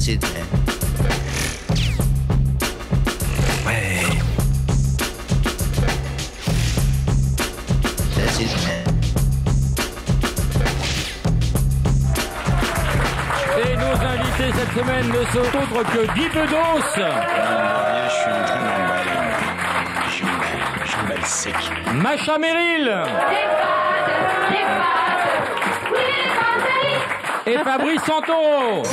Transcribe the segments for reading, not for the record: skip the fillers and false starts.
That's it, man. Ouais. That's it, man. Et nos invités cette semaine ne sont autres que Guy Bedos. Je suis en train d'emballer. J'emballe sec. Macha Merrill. Et Fabrice Santoro.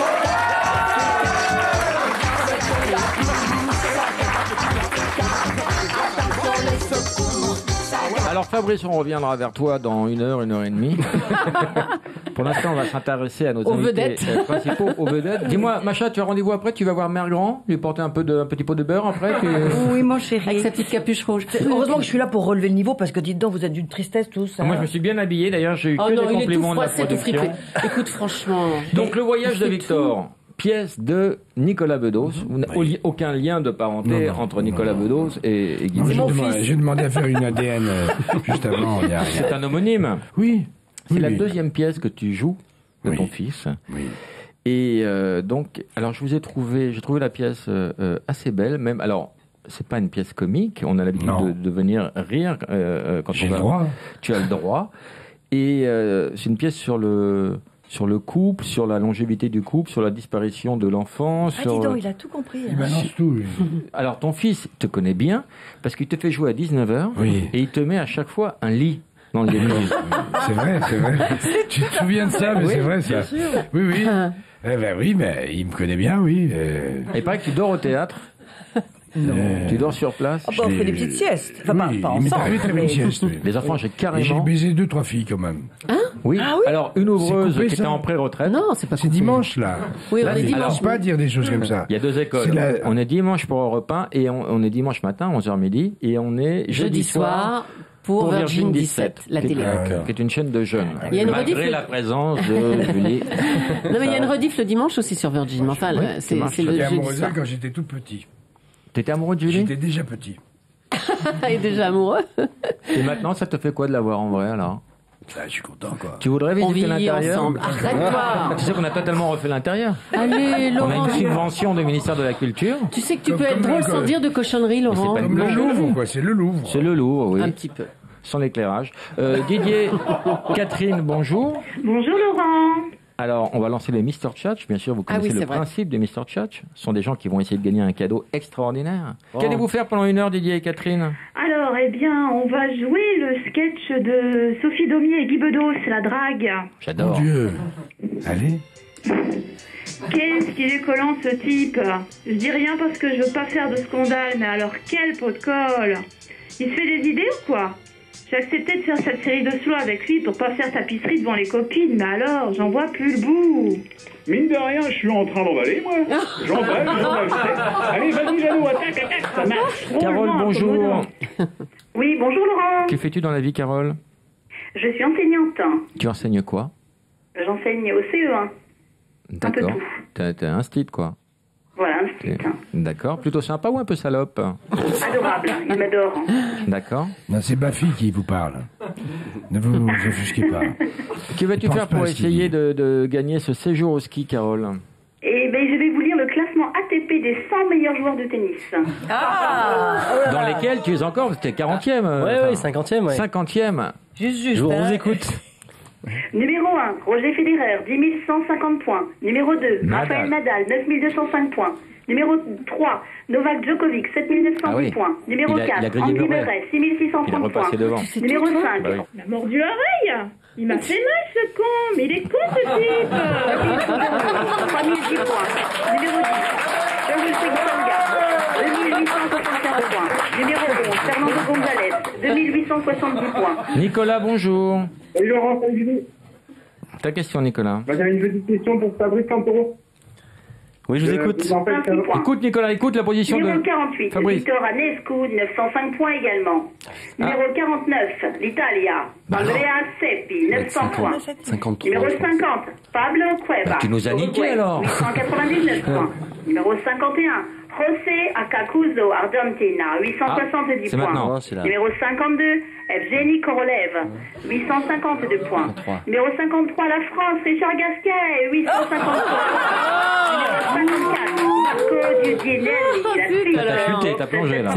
Alors Fabrice, on reviendra vers toi dans 1 heure et demie. Pour l'instant, on va s'intéresser à nos invités principaux, aux vedettes. Dis-moi, Macha, tu as rendez-vous après, tu vas voir Mère Grand, lui porter un petit pot de beurre après Oui, mon chéri. Avec sa petite capuche rouge. Heureusement que je suis là pour relever le niveau, parce que dites donc, vous êtes d'une tristesse tous. Moi, je me suis bien habillé, d'ailleurs, j'ai eu que des compliments de la production. Écoute, franchement. Donc, Le Voyage de Victor. Pièce de Nicolas Bedos. Vous n'avez aucun lien de parenté entre Nicolas Bedos et Guy Bedos. J'ai demandé à faire une ADN juste avant. C'est un homonyme. Oui. C'est la deuxième pièce que tu joues de ton fils. Oui. Et donc, alors j'ai trouvé la pièce assez belle, même. Alors, c'est pas une pièce comique. On a l'habitude de venir rire quand J'ai on va. le droit. Tu as le droit. Et c'est une pièce sur le couple, sur la longévité du couple, sur la disparition de l'enfant. Dis donc, il a tout compris. Il balance tout, lui. Alors, ton fils te connaît bien, parce qu'il te fait jouer à 19h, et il te met à chaque fois un lit dans le lit. C'est vrai. Tu te souviens de ça, mais c'est vrai, ça. Oui. Eh ben oui, mais il me connaît bien, oui. Il paraît que tu dors au théâtre. Non. Tu dors sur place. On fait des petites siestes. Enfin, pas ensemble. Très bonne sieste, oui. Les enfants, j'ai carrément. J'ai baisé 2-3 filles, quand même. Oui. Alors, une ouvreuse coupé, qui était ça en pré-retraite. Non, c'est pas C'est dimanche, là. Oui, on est Il ne dimanche. faut pas dire des choses comme ça. Il y a 2 écoles. On est dimanche pour Europe 1 et on est dimanche matin, 11h midi, et on est Jeudi soir pour Virgin 17, la télé. Qui est une chaîne de jeunes. Il y a une malgré rediff- la présence de Julie. Non, mais il y a une rediff le dimanche aussi sur Virgin. Enfin, c'est le J'étais jeudi amoureux soir. d'elle quand j'étais tout petit. T'étais amoureux de Julie? J'étais déjà petit. Il est déjà amoureux. Et maintenant, ça te fait quoi de la voir en vrai, alors? Je suis content, quoi. Tu voudrais On visiter vit l'intérieur? ensemble. Arrête-toi. Tu sais qu'on a totalement refait l'intérieur. Allez, On a Laurent. une subvention du ministère de la Culture. Tu sais que tu peux Comme être drôle le- sans dire de cochonnerie, Laurent. pas Comme le Louvre, quoi. C'est le Louvre. C'est le Louvre, oui. Un petit peu. Sans l'éclairage. Didier, Catherine, bonjour. Bonjour Laurent. Alors, on va lancer les Mr. Tchatch. Bien sûr, vous Ah oui, connaissez c'est le vrai. principe des Mr. Tchatch. Ce sont des gens qui vont essayer de gagner un cadeau extraordinaire. Qu'allez-vous faire pendant 1 heure, Didier et Catherine? Alors, eh bien, on va jouer le sketch de Sophie Daumier et Guy Bedos, la drague. Mon J'adore. Dieu. Allez. Qu'est-ce qu'il est collant ce type. Je dis rien parce que je veux pas faire de scandale, mais alors quel pot de colle. Il se fait des idées ou quoi? J'ai accepté de faire cette série de slow avec lui pour pas faire tapisserie devant les copines, mais alors, j'en vois plus le bout. Mine de rien, je suis en train d'emballer, moi. J'emballe. Allez, vas-y, Jeannot, attaque, ça marche. Carole, Drôlement bonjour. incommodant. Oui, bonjour Laurent. Que fais-tu dans la vie, Carole? Je suis enseignante. Tu enseignes quoi? J'enseigne au CE1. D'accord. tout. T'es un stit, quoi. Voilà, un petit. D'accord. Plutôt sympa ou un peu salope? Adorable, il m'adore. D'accord. Non, c'est Bafi qui vous parle. Ne vous offusquez pas. Que vas-tu pense faire pas pour à ce qu'il essayer dit. de gagner ce séjour au ski, Carole? Et ben, je vais vous lire le classement ATP des 100 meilleurs joueurs de tennis. Dans lesquels tu es encore? T'es 40e. Oui, 50e, ouais. 50e. Juste. Je vous écoute. Numéro 1, Roger Federer, 10 150 points. Numéro 2, Nadal. Rafael Nadal, 9 205 points. Numéro 3, Novak Djokovic, 7 910 Ah oui. points. Numéro Il a 4, grillé Andy Murray. Murray, 6 Il est 630 points. repassé devant. Numéro 5, Bah oui. il m'a mordu l'oreille. Il m'a fait mal ce con, mais il est con ce type. 3010 points. Numéro 10, Joel Tsonga, 2875 points. Numéro 11, Fernando González, 2870 points. Nicolas, bonjour. Salut Laurent, salut Julie. Ta question, Nicolas. J'avais une petite question pour Fabrice Santoro. Oui, je vous écoute. vous rappelle que- Écoute, Nicolas, écoute la position Numéro de 48, Fabrice. Victor Anescu, 905 points également. Numéro 49, l'Italia, Andrea Seppi, 900 points. 53. Numéro 50, Pablo Cueva. Bah, tu nous as niqué, Uruguay, alors. 899 points. Numéro 51, José Acacuzo, Argentina, 870 c'est points. maintenant. Numéro 52, Evgeny Korolev, 852 points. Numéro 53, la France, Richard Gasquet, 850 points. Numéro 54, Marco Giudicelli, la Suisse, t'as plongé là.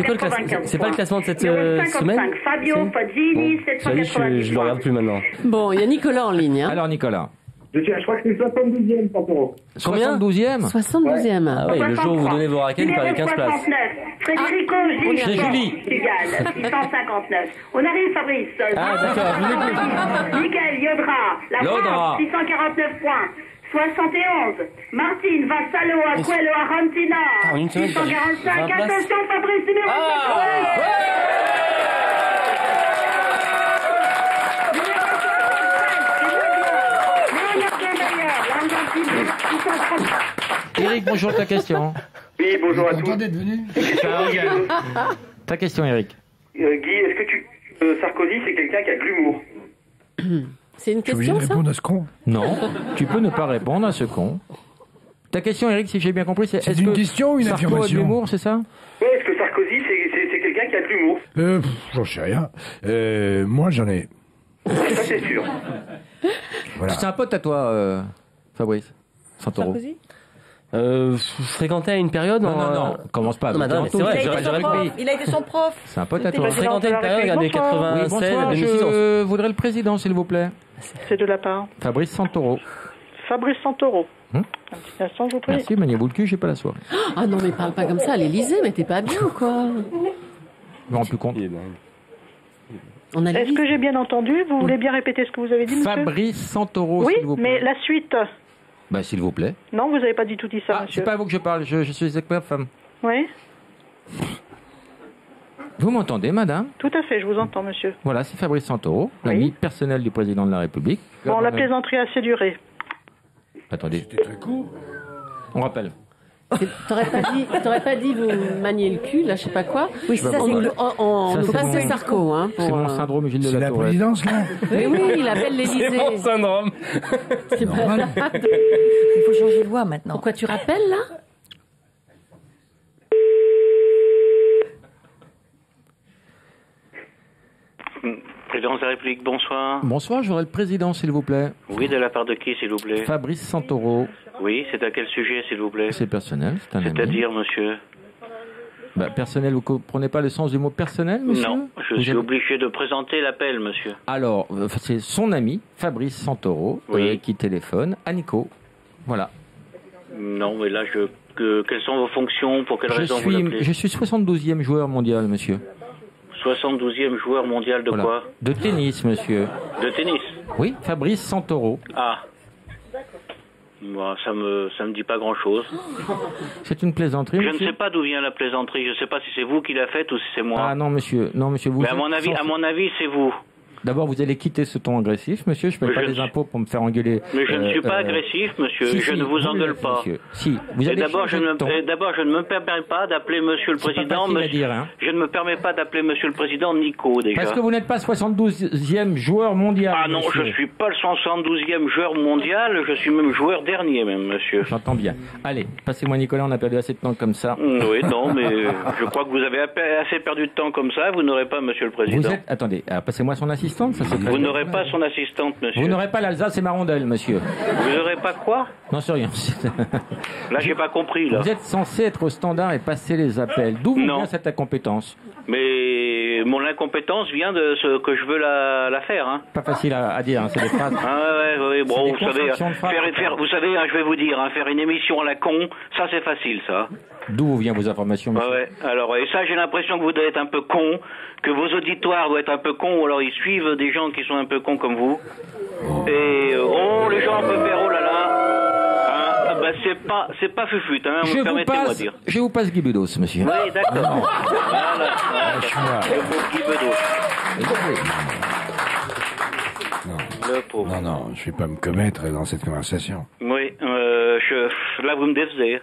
C'est pas le classement de cette Numéro 55, semaine Fabio Faggini, Ça y est, 790 je le regarde plus maintenant. Bon, il y a Nicolas en ligne. Hein. Alors, Nicolas. Je crois que c'est 72e, Santoro. Combien 72e 72e. Ah oui, le jour où vous donnez vos raquettes, vous perdez 15 places. 69, Federico Julie. Portugal, 659. On arrive, Fabrice. Ah, d'accord, je vous écoute. Michael Yodra, la France, 649 points. 71. Martine Vassalo, Aquelo, Argentina, en une semaine, 645. 20 places. Attention, Fabrice, numéro 50. Eric, bonjour, ta question. Oui, bonjour à tous. Content d'être venu. Ta question, Eric. Guy, est-ce que Sarkozy, c'est quelqu'un qui a de l'humour? C'est une Tu veux bien question, ça répondre à ce con? Non, tu peux ne pas répondre à ce con. Ta question, Eric, si j'ai bien compris, c'est est-ce une que question ou une Sarko a de affirmation? l'humour, c'est ça? Oui, est-ce que Sarkozy, c'est quelqu'un qui a de l'humour? J'en sais rien. Moi, j'en ai. Ça, c'est sûr. Voilà. C'est un pote à toi, Fabrice Santoro. Sarkozy Fréquenté à une période Non, commence pas. Non, mais attends, mais c'est vrai, il, a j'aurais été son prof. Il a été son prof. C'est un pote à toi. Fréquenté une période, regardez, Oui, 87, bonsoir, 2006. je voudrais le président, s'il vous plaît. C'est de la part. Fabrice Santoro. Fabrice Santoro. Un petit instant, je vous prie. Merci, maniez-vous le cul, j'ai pas la soirée. Ah non, mais parle pas comme ça à l'Élysée, mais t'es pas bien ou quoi? Je me rends plus compte. On a Est-ce que j'ai bien entendu? Vous voulez bien répéter ce que vous avez dit, monsieur? Fabrice Santoro, Oui, s'il vous plaît. mais la suite. Bah, s'il vous plaît. Non, vous n'avez pas du tout dit ça, Ah, monsieur. c'est pas à vous que je parle, je suis expert femme. Oui, Vous m'entendez, madame? tout à fait, je vous entends, monsieur. Voilà, c'est Fabrice Santoro, l'ami personnel du président de la République. Bon, la plaisanterie a assez duré. Attendez. C'était très court. On rappelle. T'aurais pas dit vous maniez le cul, là, je sais pas quoi. Oui, sais ça, pas on pourquoi. nous Ça, passe c'est le mon- Sarko, hein. C'est mon syndrome Gilles de C'est la la Tourette. présidence, là? Mais oui, il appelle l'Élysée. C'est mon syndrome. C'est pas Normal. ça. Il faut changer de voix maintenant. Pourquoi tu rappelles, là? Présidence de la République, bonsoir. Bonsoir, je voudrais le président, s'il vous plaît. Oui, de la part de qui, s'il vous plaît? Fabrice Santoro. Oui, c'est à quel sujet, s'il vous plaît? C'est personnel, c'est un ami. C'est-à-dire, monsieur? Bah, personnel, vous comprenez pas le sens du mot personnel, monsieur? Non, je Vous suis avez- obligé de présenter l'appel, monsieur. Alors, c'est son ami, Fabrice Santoro, Oui. qui téléphone à Nico. Voilà. Non, mais là, quelles sont vos fonctions? Pour quelle raison vous Je l'appelez? suis 72e joueur mondial, monsieur. 72e joueur mondial de Voilà. quoi? De tennis, monsieur. De tennis? Oui, Fabrice Santoro. Ah. Moi, ça me dit pas grand-chose. C'est une plaisanterie, Je ne monsieur? sais pas d'où vient la plaisanterie. Je ne sais pas si c'est vous qui la faites ou si c'est moi. Ah non, monsieur. Non, monsieur, vous Mais à êtes mon avis, censé- c'est vous. D'abord, vous allez quitter ce ton agressif, monsieur. Je ne paye Mais pas je les ne impôts pour me faire engueuler. Mais je ne suis pas agressif, monsieur. Si, je si, ne vous engueule l'êtes, pas. monsieur. Si, vous Et allez d'abord, je changer de ton. ne me permets pas d'appeler monsieur le C'est pas président. facile à monsieur- dire, hein. Je ne me permets pas d'appeler monsieur le président Nico, déjà. Parce que vous n'êtes pas 72e joueur mondial. Ah non, monsieur. je suis pas le 172e joueur mondial, je suis même joueur dernier, même, monsieur. J'entends bien. Allez, passez-moi Nicolas, on a perdu assez de temps comme ça. Oui, non, mais je crois que vous avez assez perdu de temps comme ça, vous n'aurez pas monsieur le président. Vous êtes... Attendez, passez-moi son assistante. Ça, c'est très Vous bien. n'aurez pas son assistante, monsieur. Vous n'aurez pas l'Alsace et ma rondelle, monsieur. Vous n'aurez pas quoi? Non, c'est rien. Là, j'ai pas compris, là. Vous êtes censé être au standard et passer les appels. D'où vous Non. vient cette incompétence? Mais mon incompétence vient de ce que je veux la faire, hein. Pas facile à dire, hein, c'est des phrases. Ah ouais, bon, C'est des vous savez, constructions de phrases. vous savez, hein, je vais vous dire, hein, faire une émission à la con, ça c'est facile, ça. D'où vient vos informations, monsieur? Ouais. Alors, et ça, j'ai l'impression que vous devez être un peu con, que vos auditoires doivent être un peu cons, ou alors ils suivent des gens qui sont un peu cons comme vous. Et les gens peuvent faire, oh là là, hein, bah c'est pas fufute, hein, permettez-moi de dire. Je vous passe Guy Bedos, monsieur. Oui, d'accord. Voilà. Le pauvre Guy Bedos. Le pauvre. Non, je vais pas me commettre dans cette conversation. Oui, là vous me décevez.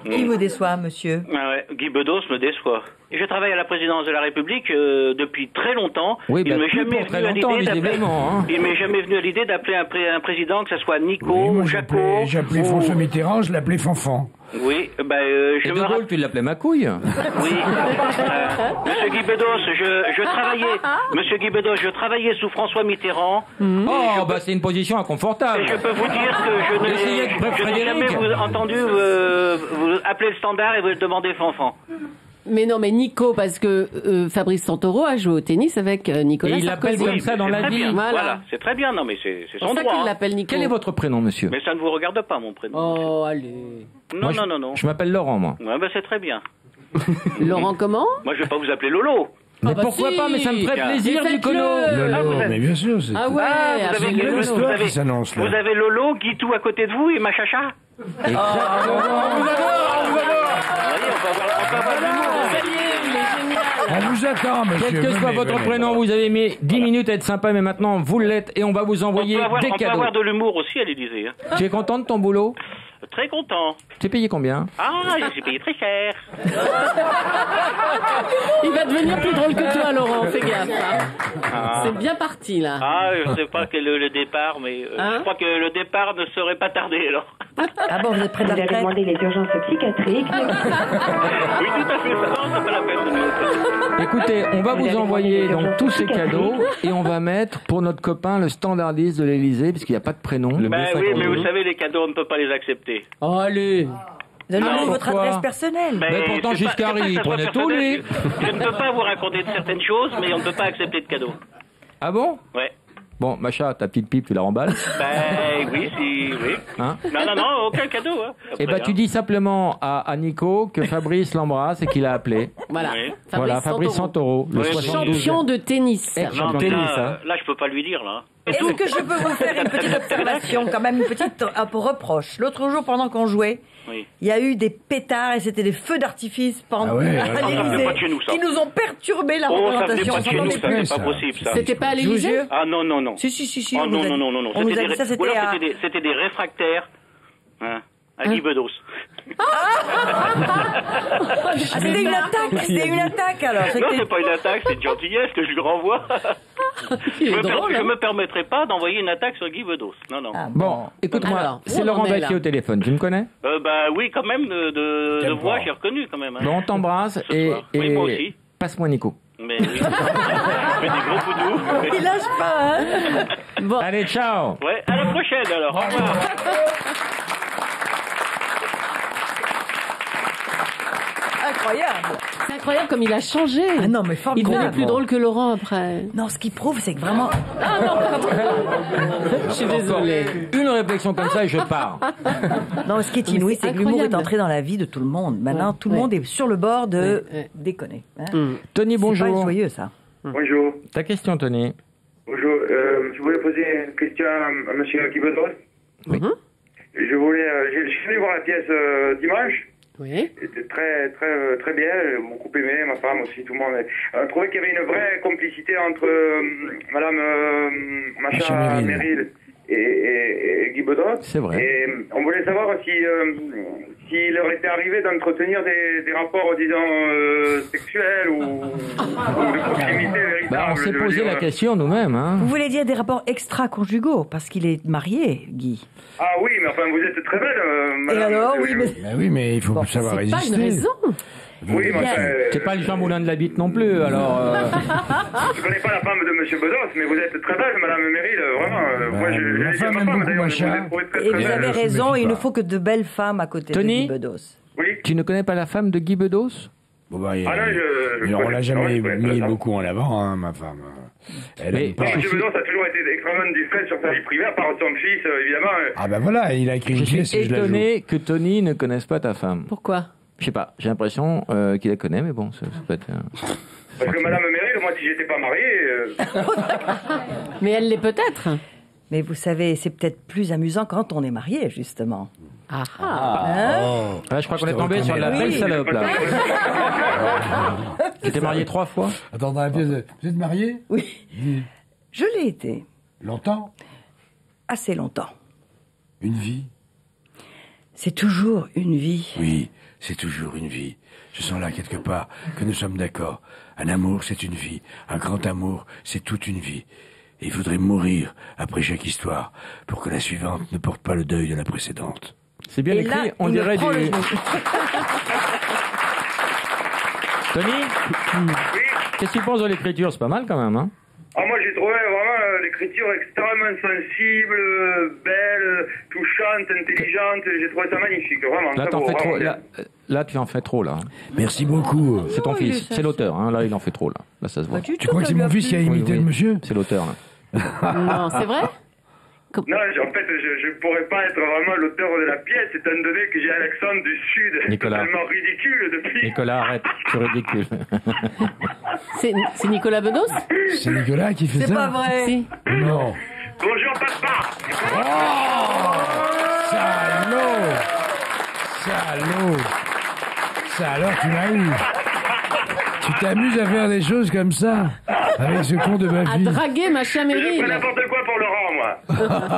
Qui vous déçoit, monsieur? Ah ouais, Guy Bedos me déçoit. Et je travaille à la présidence de la République depuis très longtemps. Oui, il bah, m'est plus jamais pour très venu à longtemps, l'idée d'appeler. visiblement, hein. Il m'est jamais venu à l'idée d'appeler un président, que ce soit Nico, Oui, moi, Jaco. j'appelais François Mitterrand, je l'appelais Fanfan. Oui, Et je De me Gaulle, tu l'appelais ma couille. Oui. Monsieur Guy Bedos, Monsieur Guy Bedos, je travaillais sous François Mitterrand. Oh, bah c'est une position inconfortable. Et je peux vous dire que Essayez de je n'ai jamais Frédéric. vous entendu vous appeler le standard et vous demander Fanfan. Mais non, mais Nico, parce que Fabrice Santoro a joué au tennis avec Nicolas Et il l'appelle Sarkozy. comme ça dans C'est la très vie. bien. Voilà. Voilà, c'est très bien. Non, mais c'est C'est son pour ça droit. qu'il hein. l'appelle Nico. Quel est votre prénom, monsieur? Mais ça ne vous regarde pas, mon prénom. Oh, allez. Non, Moi, non. Je m'appelle Laurent, moi. Ouais, c'est très bien. Laurent comment? Moi, je vais pas vous appeler Lolo. Mais bah pourquoi si. pas? Mais ça me ferait Tiens. plaisir, Mais Nicolas. faites-le. Ah, vous Lolo, êtes- mais bien sûr, c'est Ah ouais, vous avez une belle absolument. histoire qui s'annonce, là. Vous avez Lolo, Guitou à côté de vous et Machacha. Exactement. Vous voyez, on peut avoir l'humour. Ça y est, il est génial. On vous attend, monsieur. Quel que soit Venez, votre venez. prénom, vous avez mis 10 minutes à être sympa, mais maintenant vous l'êtes et on va vous envoyer On des peut cadeaux. avoir de l'humour aussi à l'Élysée. Hein. Tu es content de ton boulot? Très content. Tu es payé combien? Ah, je suis payé très cher. Il va devenir plus drôle que toi, Laurent, fais gaffe. Hein. Ah. C'est bien parti, là. Ah, je sais pas quel est le départ, mais Hein je crois que le départ ne serait pas tardé alors. Ah bon, vous êtes près de la Vous avez retraite? demandé les urgences psychiatriques. Oui, tout à fait. Ça, non, c'est pas la peine. Écoutez, on va vous avez envoyer demandé donc tous ces cadeaux et on va mettre pour notre copain le standardiste de l'Élysée, puisqu'il n'y a pas de prénom. Ben oui, mais vous savez, les cadeaux, on ne peut pas les accepter. Oh, allez. Donnez-nous votre pourquoi adresse personnelle. Ben, Mais pourtant, c'est pas- Giscard, c'est pas que il ça soit prenait tout, personnel. lui. Je ne peux pas vous raconter de certaines choses, mais on ne peut pas accepter de cadeaux. Ah bon? Ouais. Bon, Macha, ta petite pipe, tu la remballes? Ben oui, oui. Hein? Non, aucun cadeau. Hein. Eh ben, tu dis simplement à Nico que Fabrice l'embrasse et qu'il a appelé. Voilà. Oui. Voilà, Fabrice Santoro, le Oui, 72e. Champion de tennis. Ex-champion Non, de mais tennis, là, hein. là, je peux pas lui dire, là. Est-ce que je peux vous faire une petite observation, quand même, une petite un peu reproche? L'autre jour, pendant qu'on jouait, Oui. il y a eu des pétards et c'était des feux d'artifice pendant Ah ouais, à ouais. Ça venait l'Élysée pas de chez nous, ça. qui nous ont perturbé la Oh, ça venait représentation. pas de chez nous, ça, fait, c'est ça. pas possible, ça. C'était pas à Je vous l'Élysée? jure. Ah non. Si, Oh on nous a dit. non. On nous a C'était dit ça, ou c'était alors à... c'était des réfractaires. Hein, à Guy Bedos. Ah, c'était une attaque, c'était une attaque alors. Non, C'était- c'est pas une attaque, c'est une gentillesse que je lui renvoie. Il est Je drôle, hein. me permettrai pas d'envoyer une attaque sur Guy Bedos. Non. Ah, Bon, écoute-moi, Alors, c'est où Laurent on en est, Baquier là au téléphone, tu me connais? Bah oui, quand même, de Quel voix, fort. j'ai reconnu quand même. Hein. Bon, on t'embrasse Ce et, soir. Oui, moi aussi. passe-moi Nico. Mais oui. Je fais des gros poudous. Il lâche pas, hein. Bon. Allez, ciao! Ouais, à la prochaine alors. Au revoir. Incroyable. C'est incroyable comme il a changé. Ah non, mais Il formidable. devient plus drôle que Laurent après. Non, ce qui prouve, c'est que vraiment... Ah non, pardon. Je suis désolée. Une réflexion comme ça et je pars. Non, ce qui est Mais inouï, c'est c'est que l'humour est incroyable. entré dans la vie de tout le monde. Maintenant, tout le monde est sur le bord de déconner. Hein. Tony, C'est pas bonjour. joyeux, ça. Bonjour. Ta question, Tony. Bonjour. Je voulais poser une question à M. Guy Bedos. Oui. Je voulais. Je suis venu voir la pièce dimanche. Oui. C'était très bien. J'ai beaucoup aimé, ma femme aussi, tout le monde. On trouvait qu'il y avait une vraie complicité entre Madame Macha Meryl et Guy Bedos. C'est vrai. Et on voulait savoir si s'il leur était arrivé d'entretenir des rapports, disons, sexuels ou de proximité véritable. Bah, on s'est je veux posé dire. la question nous-mêmes. Hein. Vous voulez dire des rapports extra-conjugaux, parce qu'il est marié, Guy. Ah oui, mais enfin, vous êtes très belle, Et madame. alors, oui, mais... Ben oui, mais il faut savoir C'est pas résister. une raison. Oui, mais enfin, C'est pas le Jean Moulin de la Bite non plus, alors... je connais pas la femme de M. Bedos, mais vous êtes très belle, madame Meryl, vraiment. Moi, je ma l'ai dit à femme ma aime femme, beaucoup d'ailleurs, Macha. je vous ai trouvé très, Et très vous belle. avez je raison, me dis il ne pas. faut que de belles femmes à côté Tony de Guy Bedos. Oui. Tu ne connais pas la femme de Guy Bedos? Bon, bah, Ah non, on l'a jamais je connais mis pas ça. beaucoup en avant, hein, ma femme. Elle Mais- aime pas. M. Bedos a toujours été extrêmement discret sur sa vie privée, à part son fils, évidemment. Ah ben voilà, il a écrit Je une suis pièce et je la joue. étonné que Tony ne connaisse pas ta femme. Pourquoi? Je sais pas, j'ai l'impression qu'il la connaît, mais bon, ça peut être... Parce que madame Meryl, moi, si j'étais pas marié... Mais elle l'est peut-être. Mais vous savez, c'est peut-être plus amusant quand on est marié, justement. Ah Hein Ah, je crois qu'on Je est te tombé sur la reconnais. belle salope, là. Tu t'es marié 3 fois? Attends, dans la pièce, vous êtes marié? Oui. Je l'ai été. Longtemps? Assez longtemps. Une vie? C'est toujours une vie. Oui, c'est toujours une vie. Je sens là, quelque part, que nous sommes d'accord. Un amour, c'est une vie. Un grand amour, c'est toute une vie. Et il faudrait mourir après chaque histoire pour que la suivante ne porte pas le deuil de la précédente. C'est bien écrit, là, on il dirait prend du... le- Tony, qu'est-ce que tu penses de l'écriture? C'est pas mal quand même, hein? Ah, moi, j'ai trouvé vraiment l'écriture extrêmement sensible, belle, touchante, intelligente. J'ai trouvé ça magnifique, vraiment. Là, très t'en beau, fais trop. vraiment. Là, tu en fais trop, là. Merci beaucoup. C'est ton fils, c'est l'auteur, hein. Là, il en fait trop, là. Là, ça se voit. Tu crois que c'est mon fils qui a imité le monsieur? C'est l'auteur, là. Non, c'est vrai? Non, en fait, je ne pourrais pas être vraiment l'auteur de la pièce, étant donné que j'ai un accent du Sud Nicolas. totalement ridicule depuis. Nicolas, arrête, tu es ridicule. C'est Nicolas Bedos? C'est Nicolas qui fait ça? C'est pas vrai. Si. Non. Bonjour, papa. Salaud! Salaud! Ça alors, tu m'as eu. Tu t'amuses à faire des choses comme ça avec ce con de ma À fille. draguer ma chère Je fais Meryl. n'importe quoi pour Laurent, moi.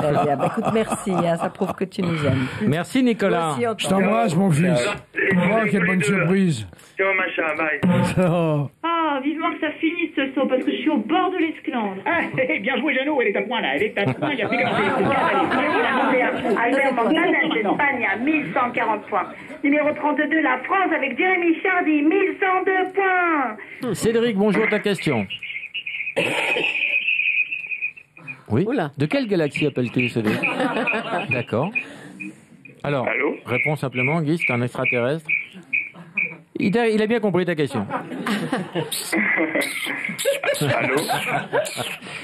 Très bien. Bah, écoute, merci. Hein, ça prouve que tu nous aimes. Merci, Nicolas. Moi aussi, on Je t'embrasse, mon fils. Oh, quelle bonne surprise. Ciao, machin, bye. Oh. Ah, vivement que ça finisse ce saut, parce que je suis au bord de l'esclandre. Ah, bien joué, Jeannot, elle est à point là, elle est à point, il y a plus qu'à Albert Morgan d'Espagne à 1140 points. Numéro 32, la France avec Jérémy Chardy, 1102 points. Cédric, bonjour, ta question. Oui. Oula. De quelle galaxie appelles-tu, Cédric? D'accord. Alors, Allô? réponds simplement, Guy, c'est un extraterrestre. Il a bien compris ta question. Allô?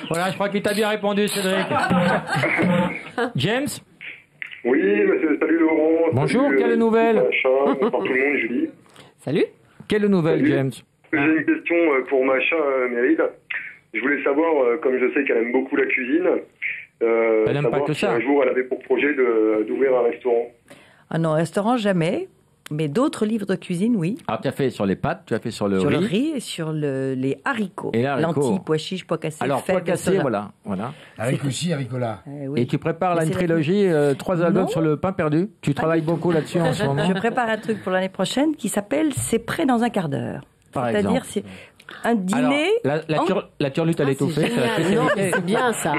Voilà, je crois qu'il t'a bien répondu, Cédric. James? Oui, salut Laurent. Bonjour, salut, quelle nouvelle? Machin, bonsoir tout le monde, Julie. Salut. Quelle nouvelle, Salut. James? J'ai une question pour Machin, Meryl. Je voulais savoir, comme je sais qu'elle aime beaucoup la cuisine, Elle aime savoir pas que si ça. un jour elle avait pour projet d'ouvrir un restaurant. Ah non, restaurant, jamais. Mais d'autres livres de cuisine, oui. Alors, tu as fait sur les pâtes, tu as fait sur le Sur riz. le riz et sur les haricots. Et les haricots. Lentilles, pois chiches, pois cassés, Alors, pois fèves, cassés, soda. voilà. Avec aussi Ricola. Oui. Et tu prépares là Mais une c'est la- trilogie, 3 albums Non. sur le pain perdu. Tu travailles beaucoup là-dessus en ce moment. Je prépare un truc pour l'année prochaine qui s'appelle C'est prêt dans un quart d'heure. Par C'est-à-dire, exemple. c'est un dîner. Alors, la turlute à l'étouffée, c'est la spécialité. Non, mais c'est bien ça.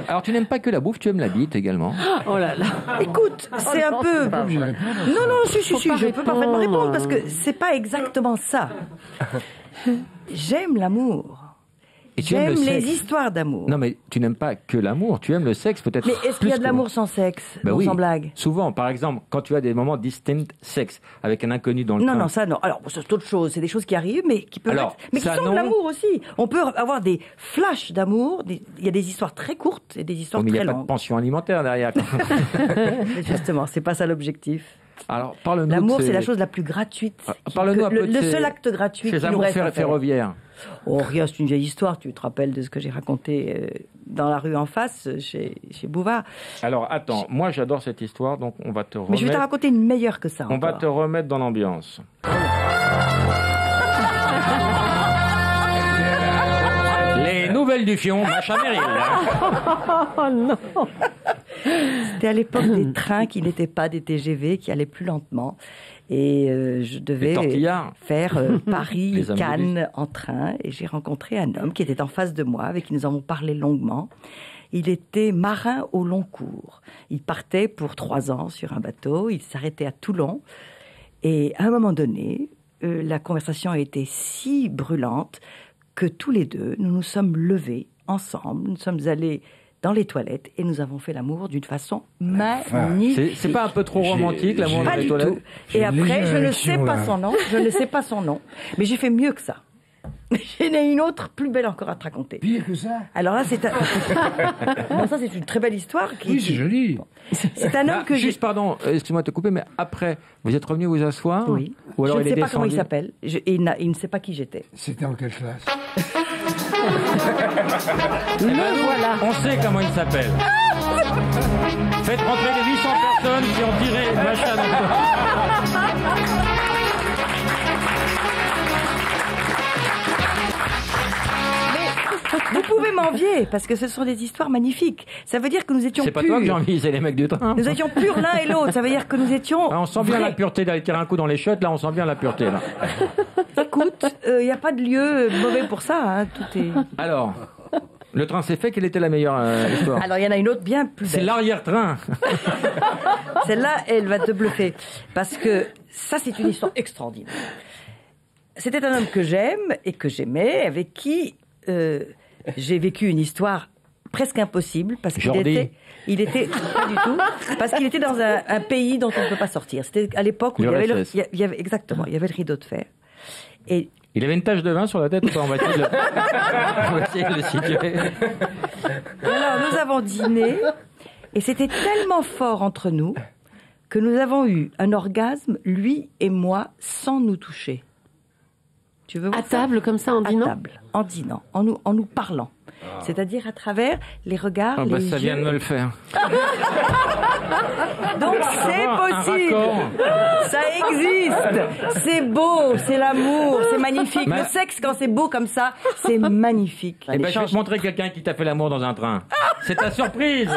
Alors, tu n'aimes pas que la bouffe, tu aimes la bite également. Oh là là. Écoute, c'est un peu. c'est pas vrai. Non, non, si, Faut pas je peux parfaitement répondre. répondre parce que c'est pas exactement ça. J'aime l'amour. Et tu aimes J'aime le les sexe. histoires d'amour. Non, mais tu n'aimes pas que l'amour, tu aimes le sexe peut-être. Mais est-ce qu'il y a plus de que- l'amour sans sexe? Ben Non, oui, sans blague. souvent. Par exemple, quand tu as des moments distinct sexe avec un inconnu dans le Non, train. non, ça non. Alors, bon, c'est autre chose. C'est des choses qui arrivent, mais qui peuvent Alors, être... Mais qui ça, sont non. de l'amour aussi. On peut avoir des flashs d'amour. Il y a des histoires très courtes et des histoires Oh, mais il n'y très a pas de longues. pension alimentaire derrière. Mais justement, c'est pas ça l'objectif. Alors, parle-nous L'amour, de c'est ces- la chose la plus gratuite. Parle-nous un peu de le ces- seul acte gratuit ces qui nous amours reste à faire. ferroviaires. Oh, rien, c'est une vieille histoire. Tu te rappelles de ce que j'ai raconté dans la rue en face, chez Bouvard. Alors, attends, moi j'adore cette histoire, donc on va te remettre... Mais je vais te raconter une meilleure que ça. On va encore. te remettre dans l'ambiance. Les nouvelles du fion, Macha Meryl. Oh non. C'était à l'époque des trains qui n'étaient pas des TGV, qui allaient plus lentement. Et je Les devais tortillards. faire Les Paris-Cannes en train. Et j'ai rencontré un homme qui était en face de moi, avec qui nous avons parlé longuement. Il était marin au long cours. Il partait pour 3 ans sur un bateau. Il s'arrêtait à Toulon. Et à un moment donné, la conversation a été si brûlante que tous les deux, nous nous sommes levés ensemble. Nous sommes allés dans les toilettes et nous avons fait l'amour d'une façon magnifique. C'est pas un peu trop romantique, l'amour dans Pas les du toilettes tout. Et après, je ne sais pas son nom. Je ne sais pas son nom. Mais j'ai fait mieux que ça. J'en ai une autre plus belle encore à te raconter. Pire que ça? Alors là, c'est bon, ça, c'est une très belle histoire. Oui, c'est joli. C'est un homme que j'ai... Juste, pardon, excuse-moi de te couper, mais après, vous êtes revenu vous asseoir? Oui. Ou alors Je ne il sais est pas comment il descendu s'appelle. Il ne sait pas qui j'étais. C'était en quelle classe? Le voilà. On sait comment il s'appelle. Faites rentrer les 800 personnes qui ont tiré Macha dans le... Vous pouvez m'envier, parce que ce sont des histoires magnifiques. Ça veut dire que nous étions C'est pas purs. toi que j'ai envie, c'est les mecs du train. Nous étions purs l'un et l'autre. Ça veut dire que nous étions. On sent bien vrais. la pureté d'aller tirer un coup dans les chiottes. Là, on sent bien la pureté. Là. Écoute, il n'y a pas de lieu mauvais pour ça. Hein. Tout est. Alors, le train s'est fait. Quelle était la meilleure histoire? Alors, il y en a une autre bien plus belle. C'est l'arrière-train. Celle-là, elle va te bluffer. Parce que ça, c'est une histoire extraordinaire. C'était un homme que j'aime et que j'aimais, avec qui j'ai vécu une histoire presque impossible. Parce qu'il était, pas du tout, parce qu'il était dans un pays dont on ne peut pas sortir. C'était à l'époque où il y avait exactement, il y avait le rideau de fer. Et il avait une tache de vin sur la tête ou pas? On va essayer de le situer. Alors, nous avons dîné, et c'était tellement fort entre nous que nous avons eu un orgasme, lui et moi, sans nous toucher. Tu veux voir à table, comme ça, en dînant? À table, en dînant, en nous parlant. C'est-à-dire à travers les regards, les ça yeux. vient de me le faire. Donc c'est possible. Ça existe. C'est beau, c'est l'amour, c'est magnifique. Le sexe, quand c'est beau comme ça, c'est magnifique. Eh ben, je vais te montrer quelqu'un qui t'a fait l'amour dans un train. C'est ta surprise.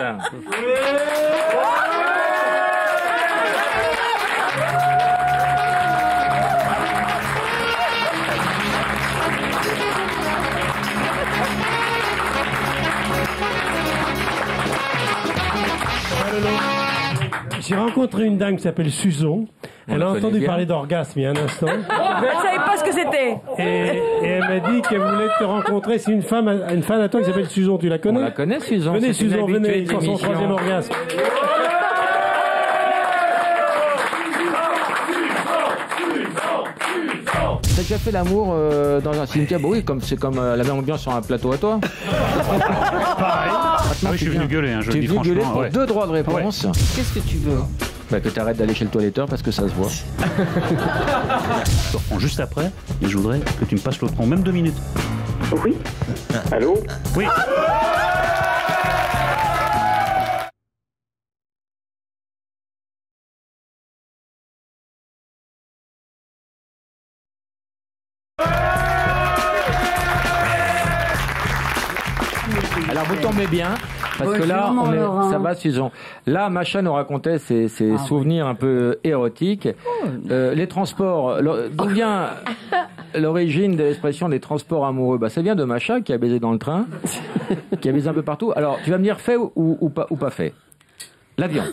J'ai rencontré une dame qui s'appelle Suzon. Elle a entendu parler d'orgasme il y a un instant. Elle ne savait pas ce que c'était. Et elle m'a dit qu'elle voulait te rencontrer. C'est une fan à toi qui s'appelle Suzon. Tu la connais? On la connaît, Suzon. Venez, Suzon, venez. Sur son 3e orgasme. T'as déjà fait l'amour dans un cimetière? Bah oui, c'est comme la même ambiance sur un plateau à toi. Pareil. Ah oui, je suis venu gueuler, je le dis franchement. Tu es venu gueuler pour 2 droits de réponse. Ouais. Qu'est-ce que tu veux? Bah, que t'arrêtes d'aller chez le toiletteur parce que ça se voit. Je te reprends juste après et je voudrais que tu me passes l'autre en même 2 minutes. Oui. Allô? Oui. Alors vous tombez bien, parce que là, ça va, Suzon. Là, Macha nous racontait ses souvenirs un peu érotiques. Les transports, d'où vient l'origine de l'expression des transports amoureux? Bah, ça vient de Macha qui a baisé dans le train, qui a baisé un peu partout. Alors, tu vas me dire fait ou pas fait? L'avion?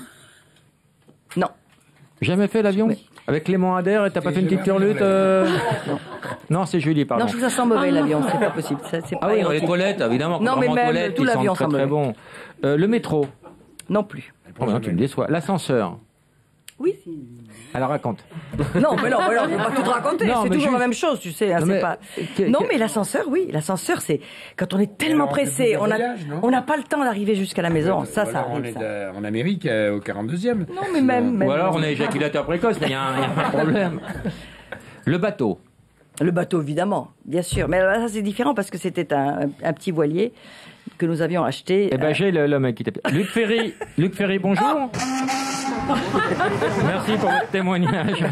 Non. Jamais fait l'avion? Oui. Avec Clément Adair et t'as pas fait une petite turlute Non, c'est Julie, pardon. Non, je trouve ça sent mauvais l'avion, c'est pas possible. C'est pas oui, érotique. les toilettes, évidemment. Non, mais même toilettes, tout l'avion sent très bon. Le métro? Non plus. Oh, non, tu me déçois. L'ascenseur? Oui. Alors raconte. Non, mais non, faut pas tout raconter. C'est toujours la même chose, tu sais. Hein, non, mais l'ascenseur, oui. L'ascenseur, c'est quand on est tellement pressé, on n'a pas le temps d'arriver jusqu'à la maison. Ça arrive. On est en Amérique, au 42e. Non, mais même. Ou alors on est éjaculateur précoce, mais il y a un problème. Le bateau? Le bateau, évidemment, bien sûr. Mais là, ça c'est différent parce que c'était un petit voilier que nous avions acheté. Eh ben, j'ai l'homme qui t'appelle. Luc Ferry, bonjour. Merci pour votre témoignage.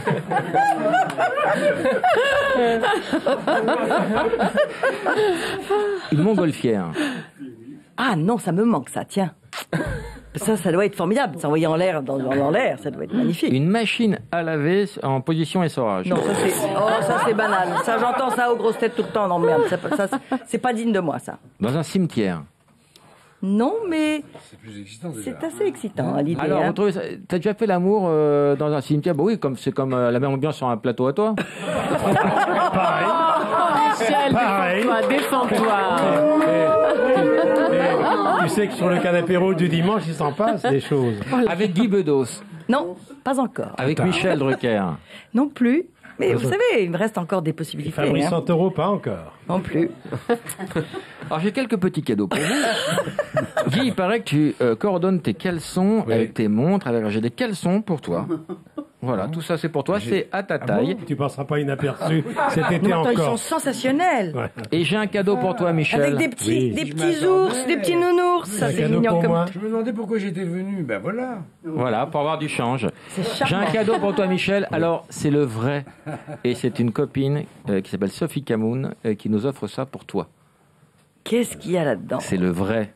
Une montgolfière. Ah non, ça me manque ça, tiens. Ça doit être formidable. S'envoyer en l'air, dans l'air, ça doit être magnifique. Une machine à laver en position essorage. Non, ça c'est banal. Ça, j'entends ça aux grosses têtes tout le temps. Non, merde, ça c'est pas digne de moi, ça. Dans un cimetière. Non, mais c'est plus excitant déjà. C'est assez excitant à l'idée. Alors, t'as déjà fait l'amour dans un cimetière? Bah oui, c'est comme la même ambiance sur un plateau à toi. Pareil. Michel, défends-toi. Tu sais que sur le canapé rouge du dimanche, il s'en passe des choses. Avec Guy Bedos? Non, pas encore. Avec Michel Drucker? Non plus. Mais vous savez, il me reste encore des possibilités. Fabrice Santoro, pas encore. Non plus. Alors j'ai quelques petits cadeaux pour vous. Guy, il paraît que tu coordonnes tes caleçons avec tes montres. Alors j'ai des caleçons pour toi. Voilà, tout ça c'est pour toi, c'est à ta taille. Bon, tu passeras pas inaperçu cet été encore. Ils sont sensationnels. Ouais. Et j'ai un cadeau pour toi, Michel. Avec des petits ours, des petits nounours. Ça c'est mignon comme. Je me demandais pourquoi j'étais venu. Ben voilà. Voilà, pour avoir du change. C'est j'ai un cadeau pour toi, Michel. Alors c'est le vrai. Et c'est une copine qui s'appelle Sophie Camoun qui nous offre ça pour toi. Qu'est-ce qu'il y a là-dedans? C'est le vrai.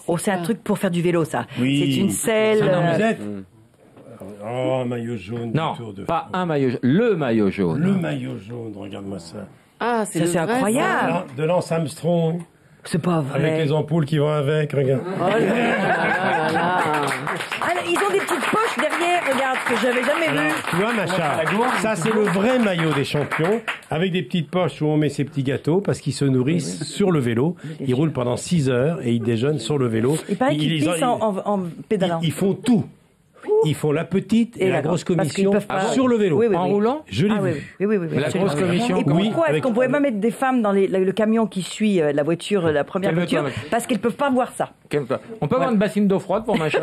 Oh, c'est un truc pour faire du vélo, ça. Oui. C'est une selle. Oh, un maillot jaune. Non, du Tour de pas France. un maillot jaune. Le maillot jaune. Le maillot jaune, regarde-moi ça. Ah, Ça, c'est incroyable. De Lance Armstrong. C'est pas vrai. Avec les ampoules qui vont avec, regarde. Oh là là là. Ah, ils ont des petites poches derrière, regarde, que j'avais jamais vu. Tu vois, Macha, ça c'est le vrai maillot des champions, avec des petites poches où on met ses petits gâteaux, parce qu'ils se nourrissent sur le vélo. Ils roulent pendant 6 heures et ils déjeunent sur le vélo. Il paraît qu'ils pissent en pédalant. Ils font tout. Ils font la petite et la grosse commission sur le vélo. En roulant? Je l'ai vu. Oui. La grosse commission. Et pourquoi Oui, est-ce qu'on pouvait pas mettre des femmes dans le camion qui suit la voiture, la première Calme-toi, voiture, parce qu'elles peuvent pas voir ça. On peut avoir une bassine d'eau froide pour machin?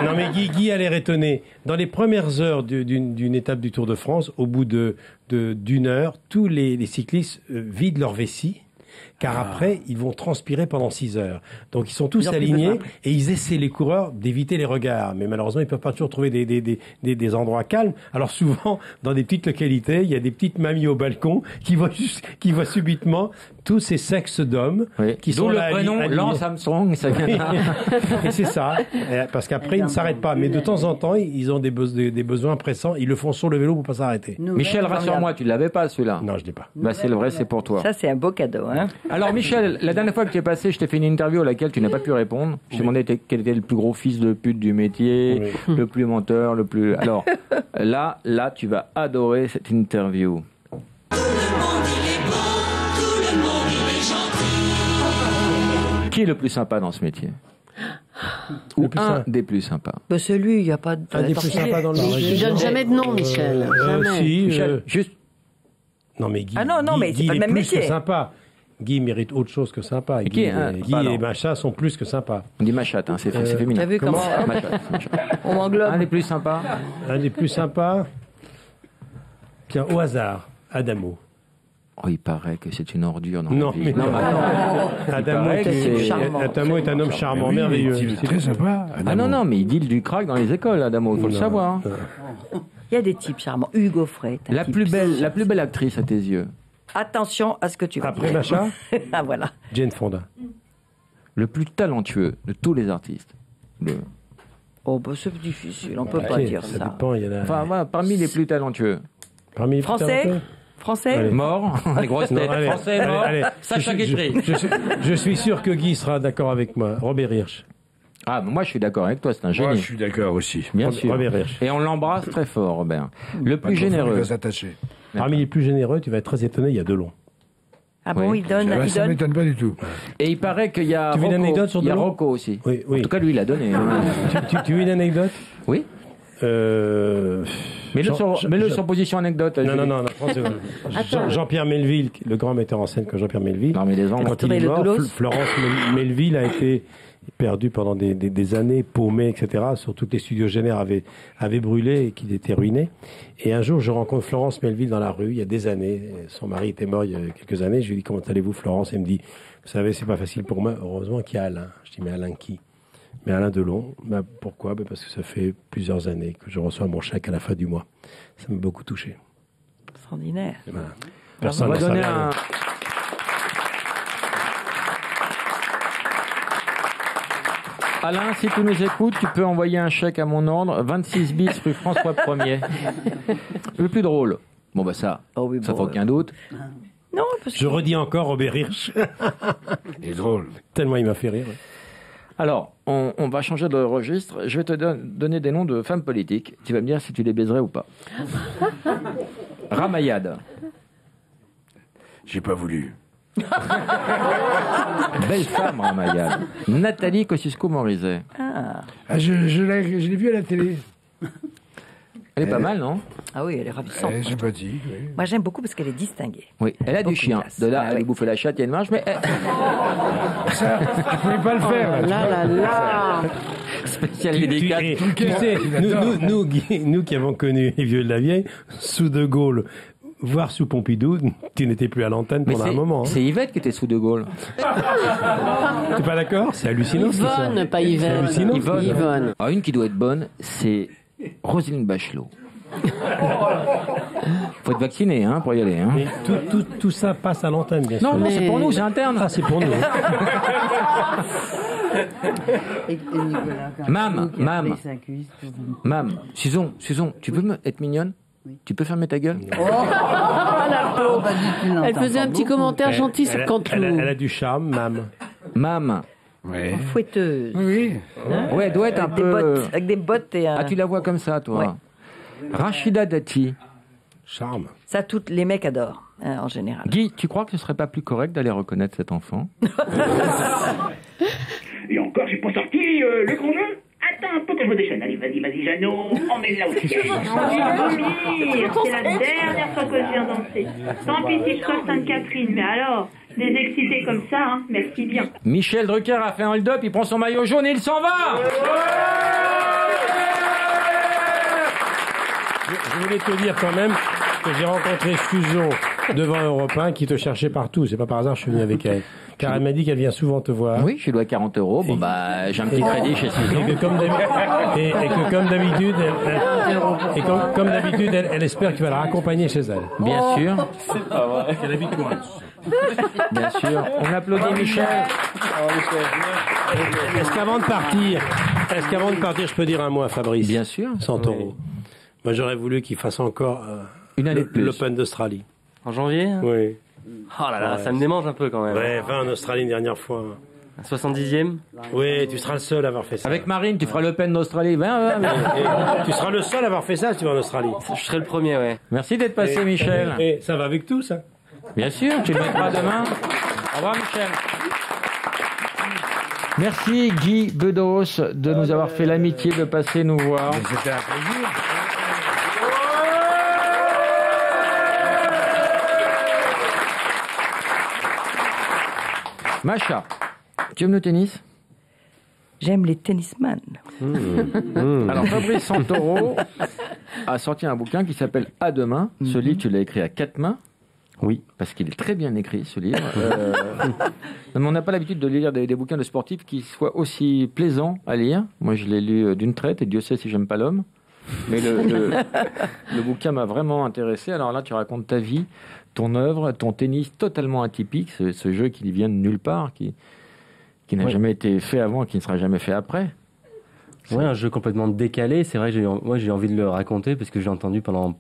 Non mais Guy a l'air étonné. Dans les premières heures d'une étape du Tour de France, au bout d'une heure, tous les cyclistes vident leur vessie. Car après, ils vont transpirer pendant 6 heures. Donc, ils sont tous alignés et ils essaient, les coureurs, d'éviter les regards. Mais malheureusement, ils peuvent pas toujours trouver des endroits calmes. Alors, souvent, dans des petites localités, il y a des petites mamies au balcon qui voient subitement tous ces sexes d'hommes qui sont le là. prénom Lance Armstrong, ça vient là. Et c'est ça. Parce qu'après, ils ne s'arrêtent pas. Mais de temps en temps, ils ont des besoins pressants. Ils le font sur le vélo pour pas s'arrêter. Michel, rassure-moi, tu l'avais pas celui-là? Non, je l'ai pas. Bah, c'est le vrai, c'est pour toi. Ça, c'est un beau cadeau, hein. Alors Michel, la dernière fois que tu es passé, je t'ai fait une interview à laquelle tu n'as pas pu répondre. Je t'ai demandé quel était le plus gros fils de pute du métier, le plus menteur, le plus... Alors là, tu vas adorer cette interview. Tout le monde il est beau, tout le monde il est gentil. Qui est le plus sympa dans ce métier? Ou un des plus sympas? Bah, celui, il n'y a pas de... Un des plus sympas dans le métier. Tu donnes jamais de nom, Michel. Jamais. Si, Michel, juste... Non mais Guy, Ah non, mais c'est pas le même métier. Plus que sympa. Guy mérite autre chose que sympa. Guy et Macha sont plus que sympas. On dit Machat, hein, c'est féminin. T'as vu comment on m'englobe? Un des plus sympas. Un des plus sympas. Tiens, au hasard, Adamo. Oh, il paraît que c'est une ordure dans la vie. Mais non. Adamo est un homme charmant, Oui, merveilleux. C'est très sympa. Ah non, mais il deal du crack dans les écoles, Adamo, il faut le savoir. Il y a des types charmants. Hugo Frey. La plus belle actrice à tes yeux? Attention à ce que tu vas Après dire. Macha, Ah voilà. Jane Fonda. Le plus talentueux de tous les artistes? Oh, bah c'est difficile, on peut pas dire ça. Dépend, il y en a... Enfin, voilà, parmi les plus talentueux. Parmi les Français? Français? Allez. Mort, les grosses têtes. allez, Français, mort. allez. Sacha Guitry. Je suis sûr que Guy sera d'accord avec moi. Robert Hirsch. Ah, moi je suis d'accord avec toi, c'est un génie. Moi, je suis d'accord aussi. Bien sûr. Robert Hirsch. Et on l'embrasse très fort, Robert. Le plus généreux. Il va s'attacher. Parmi les plus généreux, tu vas être très étonné, il y a Delon. Ah bon, Oui. il donne. Ça il donne. m'étonne pas du tout. Et il paraît qu'il y a Tu veux une Rocco. anecdote sur Il y a Delon Rocco aussi. Oui. En tout cas, lui, il a donné. Tu veux une anecdote? Oui. Mets-le sur position anecdote. Non, Jean-Pierre Melville, le grand metteur en scène que Jean-Pierre Melville, Non, mais les ans, quand il est mort, Florence Melville a été perdue pendant des années, paumée, etc. Sur toutes les studios Génère avaient brûlé et qu'il était ruiné. Et un jour, je rencontre Florence Melville dans la rue, il y a des années. Son mari était mort il y a quelques années. Je lui dis, comment allez-vous, Florence? Elle me dit, vous savez, c'est pas facile pour moi. Heureusement qu'il y a Alain. Je dis, mais Alain qui? Mais Alain Delon. Pourquoi? Parce que ça fait plusieurs années que je reçois mon chèque à la fin du mois. Ça m'a beaucoup touché. Extraordinaire. Voilà. On Personne va ne donner savait. Alain, si tu nous écoutes, tu peux envoyer un chèque à mon ordre, 26 bis rue François 1er. Le plus drôle. Bon, bah ça, ça fait aucun doute. Non, parce que... Je redis encore Robert Hirsch. Il est drôle. Tellement il m'a fait rire. Alors, on va changer de registre. Je vais te donner des noms de femmes politiques. Tu vas me dire si tu les baiserais ou pas. Ramayad. J'ai pas voulu. Belle femme, Ramayad. Nathalie Kosciusko-Morizet. Je l'ai vue à la télé. Elle est pas mal, non? Ah oui, elle est ravissante. Elle est sympathique, oui. Moi, j'aime beaucoup parce qu'elle est distinguée. Oui, elle a du chien. Classe. De là, elle lui bouffe la chatte, il y a une marge, mais... Ça, tu pouvais pas le faire, là. Spécial dédicace. Tu sais, nous qui avons connu les vieux de la vieille, sous De Gaulle, voire sous Pompidou, tu n'étais plus à l'antenne pendant un moment. Hein. C'est Yvette qui était sous De Gaulle. T'es pas d'accord? C'est hallucinant. Yvonne, pas Yvette. Yvonne. Ah, une qui doit être bonne, c'est Roselyne Bachelot. Faut être vacciné pour y aller. Hein. Mais tout ça passe à l'antenne, bien sûr. Non, c'est pour nous, c'est interne. Ah, c'est pour nous. Mam, Susan, tu peux être mignonne? Tu peux fermer ta gueule? La pauvre. Elle faisait un petit commentaire gentil sur Canteloup. Elle a du charme, Mam. Ouais. Fouetteuse. Oui. Hein? Ouais, elle doit être un peu... avec des bottes et un... Ah, tu la vois comme ça, toi. Ouais. Rachida Dati. Charme. Ça, tous les mecs adorent, en général. Guy, tu crois que ce serait pas plus correct d'aller reconnaître cet enfant? Et encore, j'ai pas sorti le gros jeu. Attends un peu que je me déchaîne. Allez, vas-y, Jeannot, emmène-la au ciel. C'est la dernière fois que je viens danser. Tant pis si je crois Sainte-Catherine, mais alors, les exciter comme ça, merci bien. Michel Drucker a fait un hold-up, il prend son maillot jaune et il s'en va. Je voulais te dire quand même que j'ai rencontré Susan devant Europe 1 qui te cherchait partout. C'est pas par hasard que je suis venu avec elle. Car elle m'a dit qu'elle vient souvent te voir. Oui, je lui dois 40 €. Bon, j'ai un petit crédit chez Susan. Et que comme d'habitude, elle espère que tu vas la raccompagner chez elle. Bien sûr. C'est pas vrai. Elle habite loin. Bien sûr. On applaudit Michel. Est-ce qu'avant de partir, je peux dire un mot à Fabrice? Bien sûr. Santoro. Moi, j'aurais voulu qu'il fasse encore une année de plus. l'Open d'Australie. En janvier? Oui. Oh là là, ça me démange un peu quand même. Ouais, va en Australie une dernière fois. À 70e? Oui, tu seras le seul à avoir fait ça. Avec Marine, tu feras l'Open d'Australie. Tu seras le seul à avoir fait ça si tu vas en Australie. Je serai le premier, ouais. Merci d'être passé, Michel. Et ça va avec tout, ça? Bien sûr, tu le mettras demain. Au revoir, Michel. Merci, Guy Bedos, de nous avoir fait l'amitié de passer nous voir. C'était un plaisir. Macha, tu aimes le tennis? J'aime les tennisman. Alors, Fabrice Santoro a sorti un bouquin qui s'appelle À deux mains. Ce livre, tu l'as écrit à 4 mains. Oui, parce qu'il est très bien écrit, ce livre. Mais on n'a pas l'habitude de lire des bouquins de sportifs qui soient aussi plaisants à lire. Moi, je l'ai lu d'une traite, et Dieu sait si j'aime pas l'homme. Mais le bouquin m'a vraiment intéressé. Alors là, tu racontes ta vie, ton œuvre, ton tennis totalement atypique, ce jeu qui vient de nulle part, qui n'a jamais été fait avant, qui ne sera jamais fait après. Ouais, un jeu complètement décalé. C'est vrai que j'ai envie de le raconter parce que j'ai entendu pendant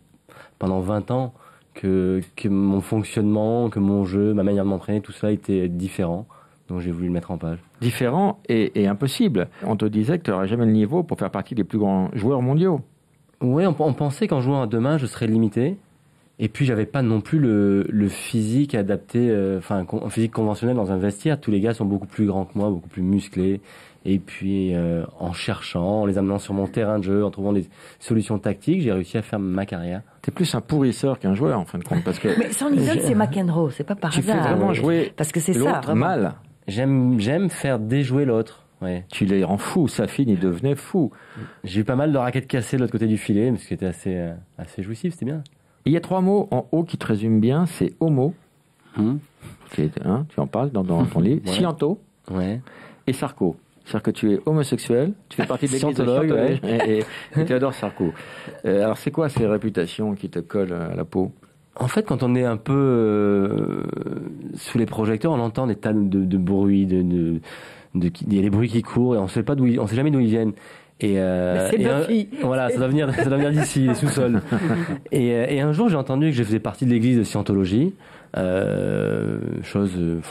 20 ans que mon fonctionnement, que mon jeu, ma manière de m'entraîner, tout ça était différent. Donc j'ai voulu le mettre en page. Différent et impossible. On te disait que tu n'aurais jamais le niveau pour faire partie des plus grands joueurs mondiaux. Oui, on pensait qu'en jouant à deux mains, je serais limité. Et puis j'avais pas non plus le physique adapté, un physique conventionnel dans un vestiaire. Tous les gars sont beaucoup plus grands que moi, beaucoup plus musclés. Et puis en cherchant, en les amenant sur mon terrain de jeu, en trouvant des solutions tactiques, j'ai réussi à faire ma carrière. T'es plus un pourrisseur qu'un joueur en fin de compte, parce que mais son idole c'est McEnroe, c'est pas par hasard. Tu fais vraiment jouer parce que c'est ça vraiment. Mal. J'aime faire déjouer l'autre. Ouais. Tu les rends fous. Safin, il devenait fou. J'ai eu pas mal de raquettes cassées de l'autre côté du filet, mais c'était assez jouissif, c'était bien. Il y a 3 mots en haut qui te résument bien. C'est homo. Tu en parles dans ton livre. Ouais. Sciento. Ouais. Et Sarko. C'est-à-dire que tu es homosexuel, tu fais partie de l'église de Scientologue, et tu adores Sarko. Alors c'est quoi ces réputations qui te collent à la peau? En fait, quand on est un peu sous les projecteurs, on entend des tas de bruits, il y a des bruits qui courent et on sait jamais d'où ils viennent. Et c'est Buffy. Voilà, ça doit venir d'ici, les sous-sols. Et un jour, j'ai entendu que je faisais partie de l'église de Scientologie. C'est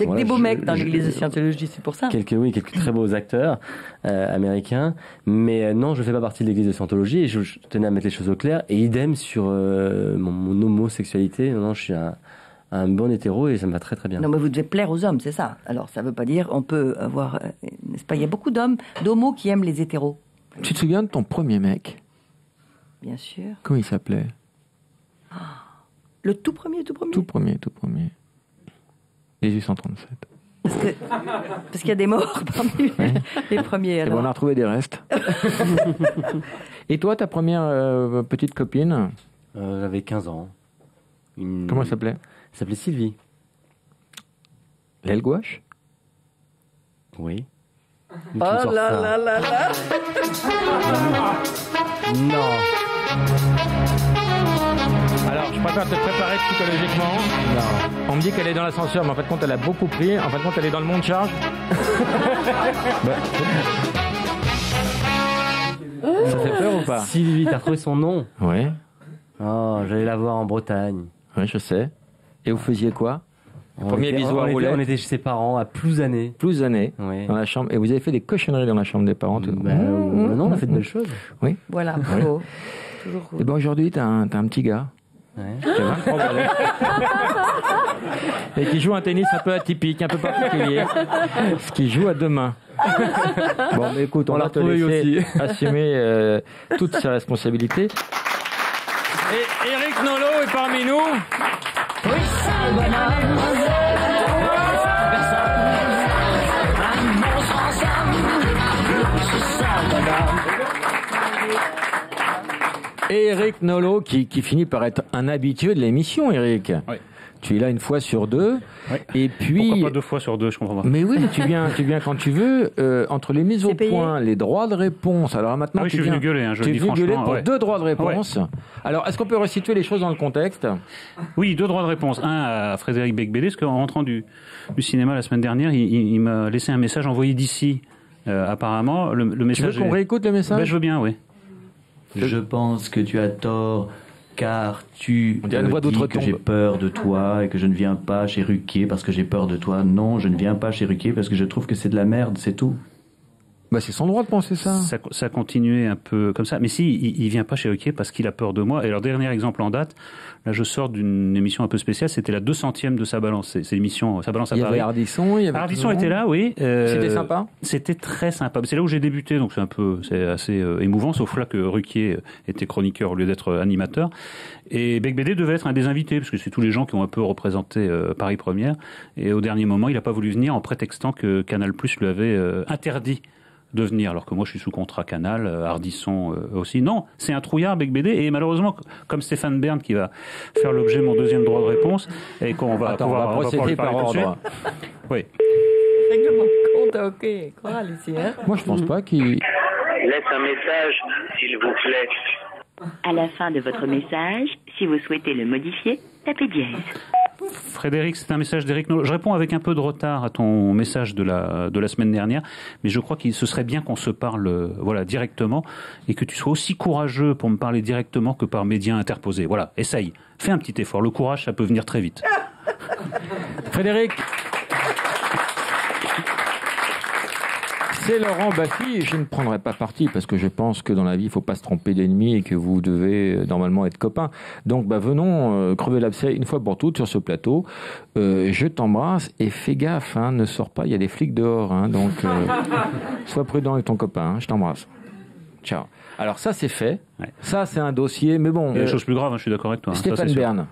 que des beaux mecs dans l'église de Scientologie, c'est pour ça. Quelques très beaux acteurs américains. Mais non, je fais pas partie de l'église de Scientologie et je tenais à mettre les choses au clair. Et idem sur mon homosexualité. Non, je suis un bon hétéro et ça me va très très bien. Non, mais vous devez plaire aux hommes, c'est ça. Alors, ça veut pas dire, on peut avoir, n'est-ce pas, il y a beaucoup d'homos qui aiment les hétéros. Tu te souviens de ton premier mec? Bien sûr. Comment il s'appelait? Le tout premier? Tout premier. Jésus 137. Parce qu'il y a des morts parmi les premiers. Alors. Et on a retrouvé des restes. Et toi, ta première petite copine? J'avais 15 ans. Comment elle s'appelait? Elle s'appelait Sylvie. L'aile gauche? Oui. Oh là. Non. Alors, je préfère te préparer psychologiquement. Non. On me dit qu'elle est dans l'ascenseur, mais en fait, compte, elle a beaucoup pris. En fait, compte, elle est dans le monte charge. Ça fait peur ou pas? Sylvie, t'as retrouvé son nom? Oui. Oh, j'allais la voir en Bretagne. Oui, je sais. Et vous faisiez quoi? Premier bisou à rouler. On était chez ses parents à Plouzané. Plouzané, oui. Dans la chambre. Et vous avez fait des cochonneries dans la chambre des parents? Non, on a fait de belles choses. Oui. Voilà, bravo. Toujours cool. Et ben aujourd'hui, t'as un petit gars. Ouais. Qui a 23 balais. Et qui joue un tennis un peu atypique, un peu particulier. Ce qui joue à deux mains. Bon, mais écoute, on va te laisser assumer toutes ses responsabilités. Et Eric Nolot est parmi nous. Oui, et Eric Nolot qui finit par être un habitué de l'émission, Eric. Oui. Tu es là une fois sur deux. Oui. Et puis. Pourquoi pas 2 fois sur 2, je comprends pas. Mais oui, tu viens quand tu veux. Entre les mises au point, les droits de réponse. Alors maintenant, je suis venu gueuler, je le dis franchement. Tu es venu gueuler pour ouais. 2 droits de réponse. Ouais. Alors, est-ce qu'on peut resituer les choses dans le contexte? Oui, 2 droits de réponse. Un à Frédéric Becbédé, parce qu'en rentrant du cinéma la semaine dernière, il m'a laissé un message envoyé d'ici. Apparemment, le message. Tu veux qu'on réécoute le message? Je veux bien, oui. Je pense que tu as tort, car tu dis que j'ai peur de toi et que je ne viens pas chez Ruquier parce que j'ai peur de toi. Non, je ne viens pas chez Ruquier parce que je trouve que c'est de la merde, c'est tout. Bah, c'est son droit de penser ça. Ça continuait un peu comme ça. Mais si, il vient pas chez Ruquier parce qu'il a peur de moi. Et alors, dernier exemple en date, là, je sors d'une émission un peu spéciale. C'était la 200e de Sa Balance. C'est l'émission Sa Balance à Paris. Il y avait Ardisson. Ardisson était là, oui. C'était sympa. C'était très sympa. C'est là où j'ai débuté, donc c'est assez émouvant. Sauf là que Ruquier était chroniqueur au lieu d'être animateur. Et Becbédé devait être un des invités, parce que c'est tous les gens qui ont un peu représenté Paris Première. Et au dernier moment, il n'a pas voulu venir en prétextant que Canal+ lui avait interdit de venir, alors que moi je suis sous contrat Canal, Ardisson aussi. Non, c'est un trouillard Becbédé, et malheureusement, comme Stéphane Bern qui va faire l'objet de mon 2e droit de réponse, et qu'on va pouvoir procéder par ordre. Oui. Règlement de compte, ok. Quoi, Lucie, hein? Moi je pense pas qu'il... Laisse un message, s'il vous plaît. À la fin de votre message, si vous souhaitez le modifier, tapez dièse. Frédéric, c'est un message d'Éric Nolot. Je réponds avec un peu de retard à ton message de la semaine dernière, mais je crois qu'il se serait bien qu'on se parle directement et que tu sois aussi courageux pour me parler directement que par médias interposés. Voilà, essaye. Fais un petit effort. Le courage, ça peut venir très vite. Frédéric, c'est Laurent Baffy et je ne prendrai pas parti parce que je pense que dans la vie, il ne faut pas se tromper d'ennemis et que vous devez normalement être copains. Donc, venons crever l'abcès une fois pour toutes sur ce plateau. Je t'embrasse et fais gaffe, hein, ne sors pas, il y a des flics dehors. Hein, donc, sois prudent avec ton copain. Hein, je t'embrasse. Ciao. Alors ça, c'est fait. Ouais. Ça, c'est un dossier, mais bon... Il y a des choses plus graves, hein, je suis d'accord avec toi. Stéphane Bern.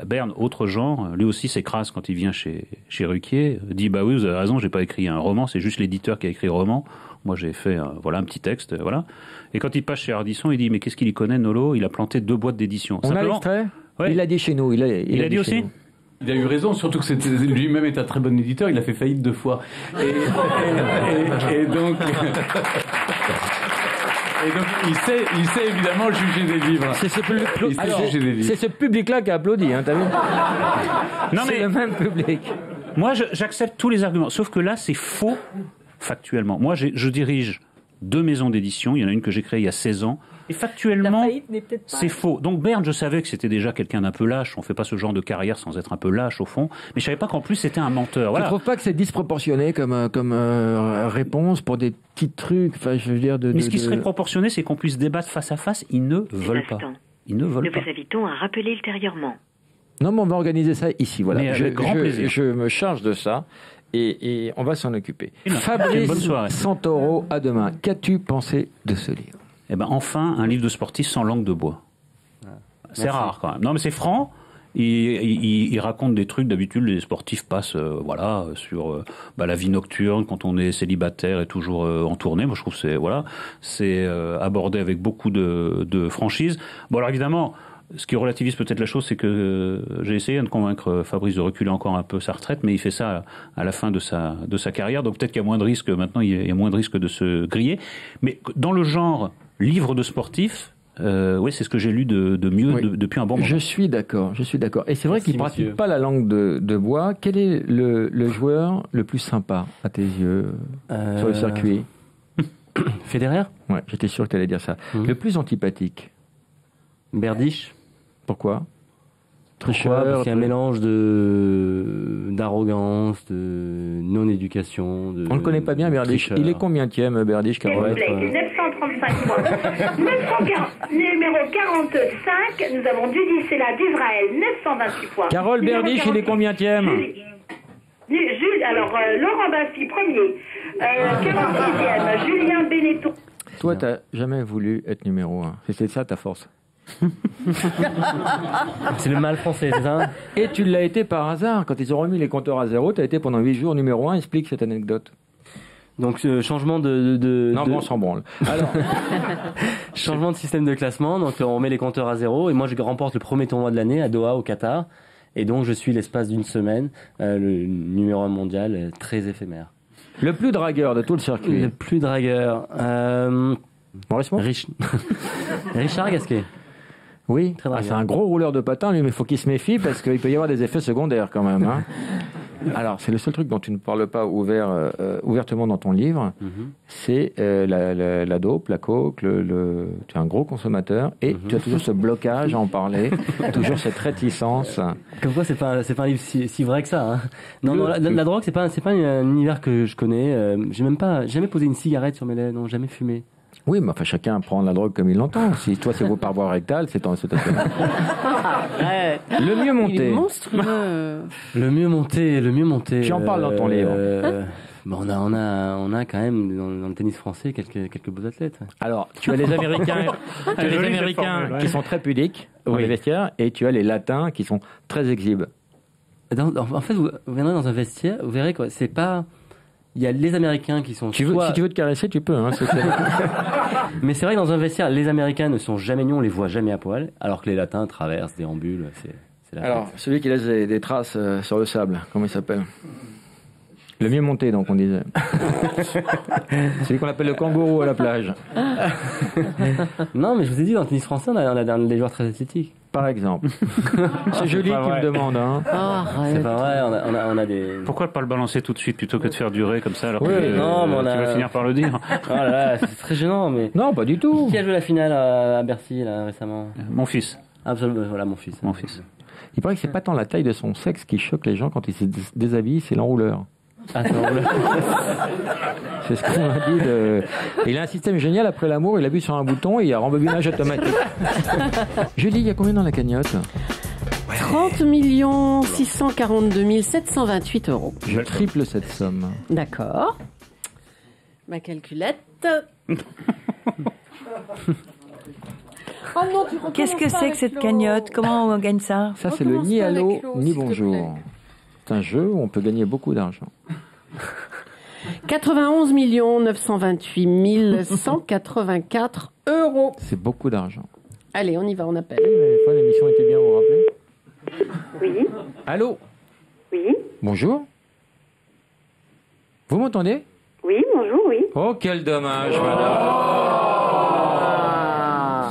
Bern, autre genre, lui aussi s'écrase quand il vient chez Ruquier, dit bah oui, vous avez raison, j'ai pas écrit un roman, c'est juste l'éditeur qui a écrit le roman. Moi j'ai fait un petit texte, voilà. Et quand il passe chez Ardisson, il dit mais qu'est-ce qu'il y connaît, Nolot? Il a planté 2 boîtes d'édition. On a l'extrait? Ouais. Il l'a dit chez nous. Il a dit aussi? Il a eu raison, surtout que lui-même est un très bon éditeur, il a fait faillite 2 fois. Et donc... Et donc, il sait évidemment juger des livres. C'est ce public-là qui a applaudi, hein, t'as vu? Non, c'est le même public. Moi, j'accepte tous les arguments, sauf que là, c'est faux factuellement. Moi, je dirige 2 maisons d'édition. Il y en a une que j'ai créée il y a 16 ans. Et factuellement, c'est faux. Donc Bern, je savais que c'était déjà quelqu'un d'un peu lâche. On fait pas ce genre de carrière sans être un peu lâche au fond. Mais je savais pas qu'en plus c'était un menteur. Voilà. Tu trouves pas que c'est disproportionné comme réponse pour des petits trucs? Enfin, je veux dire Mais ce qui serait proportionné, c'est qu'on puisse débattre face à face. Ils ne veulent pas. Ils ne veulent pas. Nous vous invitons à rappeler ultérieurement. Non, mais on va organiser ça ici. Voilà. Mais avec grand plaisir. Je me charge de ça. Et on va s'en occuper. Fabrice Santoro, à demain. Qu'as-tu pensé de ce livre? Eh ben, enfin, un livre de sportif sans langue de bois. C'est rare, quand même. Non, mais c'est franc. Il raconte des trucs, d'habitude, les sportifs passent, sur la vie nocturne, quand on est célibataire et toujours en tournée. Moi, je trouve que c'est abordé avec beaucoup de franchise. Bon, alors, évidemment, ce qui relativise peut-être la chose, c'est que j'ai essayé de convaincre Fabrice de reculer encore un peu sa retraite, mais il fait ça à la fin de sa carrière. Donc, peut-être qu'il y a moins de risques, maintenant, il y a moins de risques de se griller. Mais dans le genre livre de sportif, Oui, c'est ce que j'ai lu de mieux depuis un bon moment. Je suis d'accord. Et c'est vrai qu'il ne pratique pas la langue de bois. Quel est le joueur le plus sympa à tes yeux sur le circuit? Federer? Ouais, j'étais sûr que tu allais dire ça. Le plus antipathique? Berdych. Pourquoi? Tricheur, parce qu'il y a un mélange d'arrogance, de non-éducation. On ne le connaît pas bien, Berdych. Il est combienième, Berdych, Carole? 935 points. 940, numéro 45, nous avons Judy Sella d'Israël, 928 points. Carole Berdych, il est combienième? Alors, Laurent Baffy, premier. 46e, Julien Benetton. Toi, tu n'as jamais voulu être numéro 1. C'est ça ta force? C'est le mal français, c'est ça? Et tu l'as été par hasard. Quand ils ont remis les compteurs à zéro, tu as été pendant 8 jours numéro 1. Explique cette anecdote. Donc, changement Non, bon, on s'en branle. Alors, changement de système de classement. Donc, on met les compteurs à zéro. Et moi, je remporte le premier tournoi de l'année à Doha, au Qatar. Et donc, je suis l'espace d'une semaine le numéro 1 mondial, très éphémère. Le plus dragueur de tout le circuit. Le plus dragueur. Maurice Richard Gasquet. Oui, c'est un gros rouleur de patins, lui, mais il faut qu'il se méfie parce qu'il peut y avoir des effets secondaires quand même. Hein. Alors, c'est le seul truc dont tu ne parles pas ouvertement dans ton livre, c'est la dope, la coke, tu es un gros consommateur et tu as toujours ce blocage à en parler, toujours cette réticence. Comme quoi, c'est pas un livre si vrai que ça. Hein. Non, la drogue, c'est pas un univers que je connais. J'ai même pas jamais posé une cigarette sur mes lèvres, non, jamais fumé. Oui, mais enfin, chacun prend la drogue comme il l'entend. Si toi, c'est vos parois rectales, c'est Le mieux monté. Il est monstrueux. Le mieux monté. Tu en parles dans ton livre. Bon, on a quand même dans le tennis français quelques beaux athlètes. Alors, tu as les Américains, qui sont très pudiques dans les vestiaires, et tu as les Latins qui sont très exhibes. En fait, vous viendrez dans un vestiaire, vous verrez quoi. C'est pas. Il y a les Américains qui sont. Si tu veux te caresser, tu peux. Hein, mais c'est vrai que dans un vestiaire, les Américains ne sont jamais nus, on les voit jamais à poil, alors que les Latins traversent, déambulent. C'est la Alors, fête. Celui qui laisse des traces sur le sable, comment il s'appelle? Le mieux monté, donc, on disait. Celui qu'on appelle le kangourou à la plage. Non, mais je vous ai dit, dans le tennis français, on a des joueurs très esthétiques. Par exemple. C'est Julie qui me demande. Hein. C'est pas vrai, on a des... Pourquoi pas le balancer tout de suite plutôt que de faire durer comme ça alors tu vas finir par le dire. Oh là là, c'est très gênant, mais... Non, pas du tout. Qui a joué la finale à Bercy là, récemment? Mon fils. Absolument, voilà, mon fils. Il paraît que c'est pas tant la taille de son sexe qui choque les gens quand il se déshabille, c'est l'enrouleur. Ah, c'est l'enrouleur. C'est ce qu'on a dit. Il a un système génial, après l'amour, il appuie sur un bouton et il y a rembobinage automatique. Julie, il y a combien dans la cagnotte? 30 642 728 €. Je triple cette somme. D'accord. Ma calculette. Qu'est-ce que c'est que cette cagnotte? Comment on gagne ça? Ça, c'est le ni allô, ni bonjour. C'est un jeu où on peut gagner beaucoup d'argent. 91 928 184 €. C'est beaucoup d'argent. Allez, on y va, on appelle. Des fois, l'émission était bien, vous vous rappelez? Oui. Allô? Oui. Bonjour. Vous m'entendez? Oui, bonjour, oui. Oh, quel dommage, madame.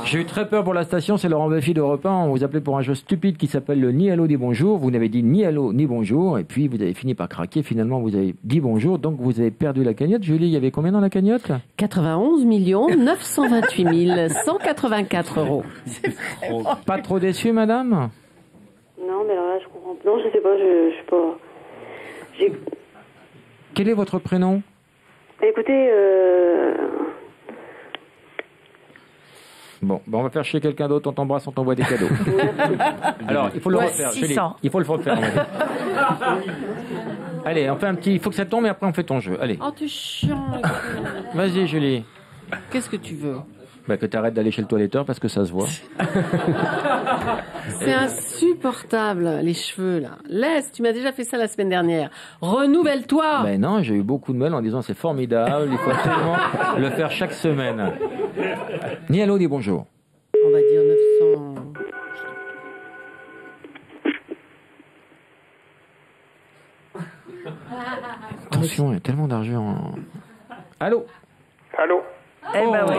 J'ai eu très peur pour la station, c'est Laurent Baffy d'Europe 1. On vous appelait pour un jeu stupide qui s'appelle le ni allô ni bonjour. Vous n'avez dit ni allô ni bonjour, et puis vous avez fini par craquer. Finalement, vous avez dit bonjour, donc vous avez perdu la cagnotte. Julie, il y avait combien dans la cagnotte? 91 928 184 €. Pas trop déçu, madame? Non, mais alors là, je comprends pas. Non, je sais pas, je sais pas. Quel est votre prénom? Écoutez, Bon, on va faire chier quelqu'un d'autre, on t'embrasse, on t'envoie des cadeaux. Alors, il faut le refaire, Julie. Il faut le refaire. Allez, on fait un petit... Il faut que ça tombe et après on fait ton jeu. Allez. Oh, t'es chiant. Vas-y, Julie. Qu'est-ce que tu veux? Que tu arrêtes d'aller chez le toiletteur parce que ça se voit. C'est insupportable, les cheveux, là. Laisse, tu m'as déjà fait ça la semaine dernière. Renouvelle-toi. Ben non, j'ai eu beaucoup de mails en disant c'est formidable, il faut absolument le faire chaque semaine. Ni allô, ni bonjour. On va dire 900... Attention, il y a tellement d'argent. Allô? Allô? Eh ben oui.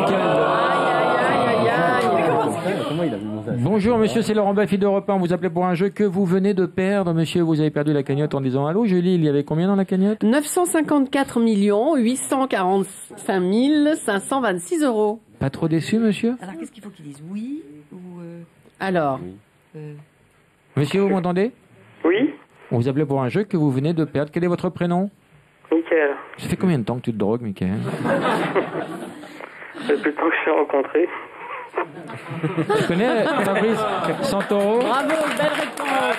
Comment il a vu mon âge? Bonjour monsieur, c'est Laurent Baffy d'Europe 1. Vous appelez pour un jeu que vous venez de perdre. Monsieur, vous avez perdu la cagnotte en disant allô. Julie, il y avait combien dans la cagnotte? 954 845 526 €. Pas trop déçu, monsieur? Alors, qu'est-ce qu'il faut qu'ils disent? Oui ou... Alors Monsieur, vous m'entendez? Oui. On vous appelait pour un jeu que vous venez de perdre. Quel est votre prénom? Mickaël. Ça fait combien de temps que tu te drogues, Mickaël? Depuis le temps que je t'ai rencontré. Tu connais Fabrice Santoro? Bravo, belle réponse.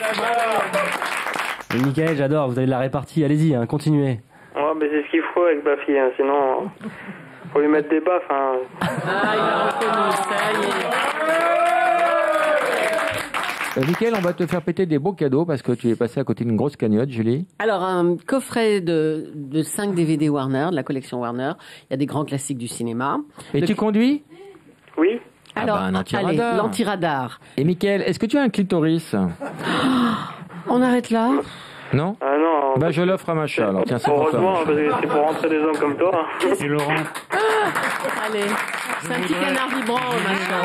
Et Mickaël, j'adore, vous avez de la répartie, allez-y, hein, continuez. Ouais, mais c'est ce qu'il faut avec Baffy, hein, sinon faut lui mettre des baffes. Hein. Ah, il a reconnu, ça y est. Mickaël, on va te faire péter des beaux cadeaux parce que tu es passé à côté d'une grosse cagnotte, Julie. Alors, un coffret de 5 DVD Warner, de la collection Warner. Il y a des grands classiques du cinéma. Et tu conduis? Oui. Alors, un anti-radar. allez, l'anti-radar. Et Mickaël, est-ce que tu as un clitoris? On arrête là? Non? Ah non. Bah, je l'offre à Macha, alors tiens, c'est pour toi. Heureusement, parce que c'est pour rentrer des hommes comme toi. Et Laurent, Allez, c'est un petit canard vibrant, maintenant.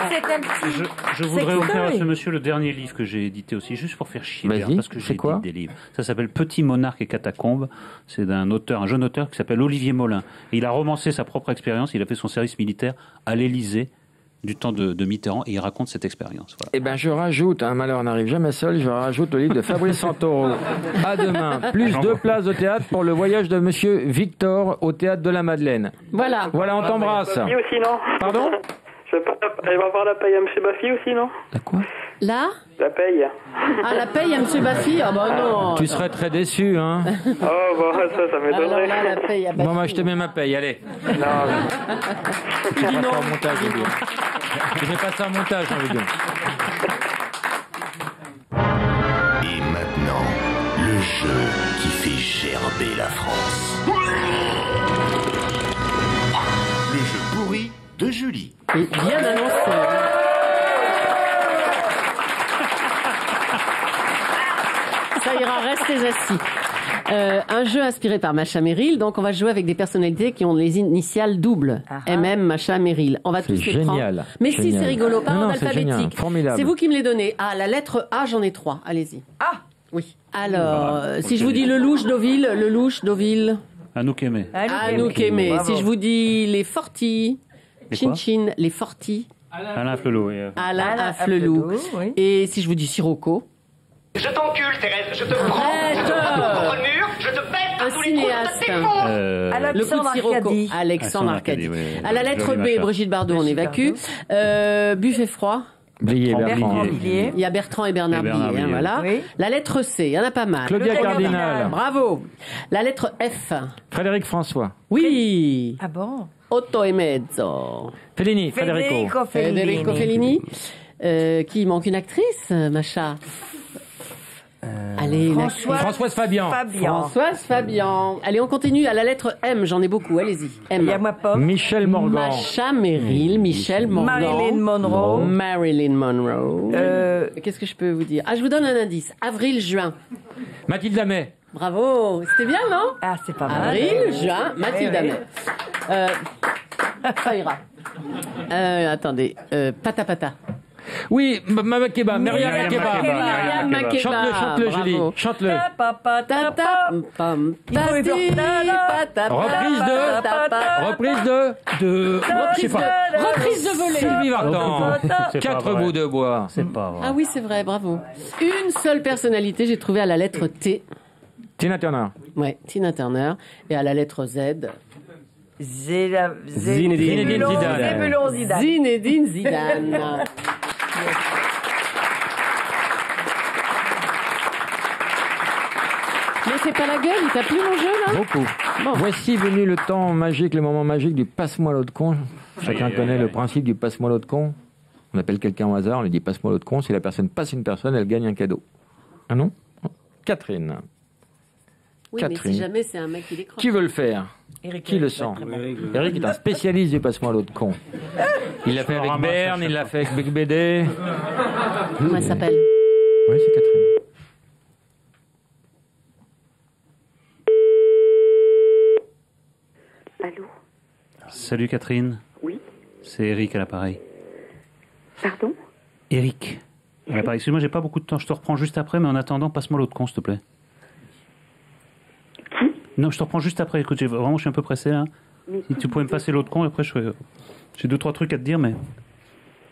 je voudrais offrir à ce monsieur le dernier livre que j'ai édité aussi, juste pour faire chier, Vas-y, parce que c'est j'ai quoi édité des livres. Ça s'appelle Petit monarque et catacombes. C'est d'un auteur, un jeune auteur qui s'appelle Olivier Molin. Et il a romancé sa propre expérience. Il a fait son service militaire à l'Élysée du temps de Mitterrand et il raconte cette expérience. Voilà. Eh ben, je rajoute, un malheur n'arrive jamais seul, je rajoute le livre de Fabrice Santoro. À demain. Plus 2 places de théâtre pour le voyage de monsieur Victor au théâtre de la Madeleine. Voilà. Voilà, on t'embrasse. Baffy aussi, non? Pardon? Elle va voir la paye à M. Baffy aussi, non? La quoi? Là? La paye. Ah, la paye à M. Baffy? Ah bah non. Tu serais très déçu, hein? Oh, bah ça m'étonnerait. Alors là, la paye à Baffy. Bon, bah, je te mets ma paye, allez. Non. Tu mets pas ça en montage, je veux dire. Tu mets pas ça en montage, je veux dire. Et maintenant, le jeu qui fait gerber la France. Le jeu pourri de Julie. Et bien annoncé. Ça ira, restez assis. Un jeu inspiré par Macha Merrill. Donc, on va jouer avec des personnalités qui ont les initiales doubles. MM, Macha Merrill. On va tous les prendre. Génial. Mais si, c'est rigolo. Pas en Non, c'est génial. alphabétique. Formidable. C'est vous qui me les donnez. Ah, la lettre A, j'en ai 3. Allez-y. Ah! Oui. Alors, si je vous dis Lelouch, Deauville. Anouk Aimé. Anouk Aimé. Si je vous dis les Fortis, Les quoi Chin, les Fortis. Alain Flelot. Alain Afflelou. oui. Et si je vous dis Sirocco. Je t'encule, Thérèse, je te prends, je te prends contre le mur, je te bête par tous les trous, je te défonce. Le coup de Sirocco. Alexandre Arcadi. Oui. À la lettre B, Macha. Brigitte Bardot, on évacue. Buffet froid. Blier, Bertrand. Villiers. Il y a Bertrand et Bernard Blier, Blier. voilà. Oui. La lettre C, il y en a pas mal. Claudia Le Cardinal. Bravo. La lettre F. Frédéric François. Oui. Ah bon? Otto e mezzo. Fellini, Federico. Federico Fellini. Qui manque une actrice, Macha? Allez, Françoise Fabian. Françoise Fabian. Allez, on continue à la lettre M. J'en ai beaucoup. Allez-y. M. Il y a moi pas. Michel Morgan. Macha Merrill, Michel Morgan. Marilyn Monroe. Qu'est-ce que je peux vous dire? Ah, je vous donne un indice. Avril, juin. Mathilde Amet. Bravo. C'était bien, non? Ah, c'est pas mal. Avril, juin, Mathilde Amet. Ça ira. Attendez. Pata Pata. Oui, Mama Keba, Myriam Makeba. Chante-le, Julie. Chante-le. Reprise de volet. Sylvie Vartan. 4 bouts de bois. C'est pas vrai. Ah oui, c'est vrai, bravo. Une seule personnalité, j'ai trouvé à la lettre T. Tina Turner. Ouais, Tina Turner. Et à la lettre Z. Zinedine Zidane. Zinedine Zidane. Mais c'est pas la gueule, il t'a plu mon jeu là? Beaucoup. Bon. Voici venu le temps magique, le moment magique du passe-moi l'autre con. Chacun connaît le principe du passe-moi l'autre con. On appelle quelqu'un au hasard, on lui dit passe-moi l'autre con. Si la personne passe une personne, elle gagne un cadeau. Ah non? Catherine. Oui, Catherine. mais si jamais c'est un mec qui décroche. Qui veut le faire? Eric, Qui le sent? Eric est un spécialiste du passe-moi l'autre con. Il l'a fait avec Berne, il l'a fait avec Big BD. Comment elle s'appelle? Oui, c'est Catherine. Salut Catherine. Oui. C'est Eric à l'appareil. Pardon? Eric. À l'appareil. Excuse-moi, j'ai pas beaucoup de temps. Je te reprends juste après, mais en attendant, passe-moi l'autre con, s'il te plaît. Qui? Non, je te reprends juste après. Écoute, je suis un peu pressé là. Si tu pouvais me passer l'autre con, et après, j'ai 2-3 trucs à te dire, mais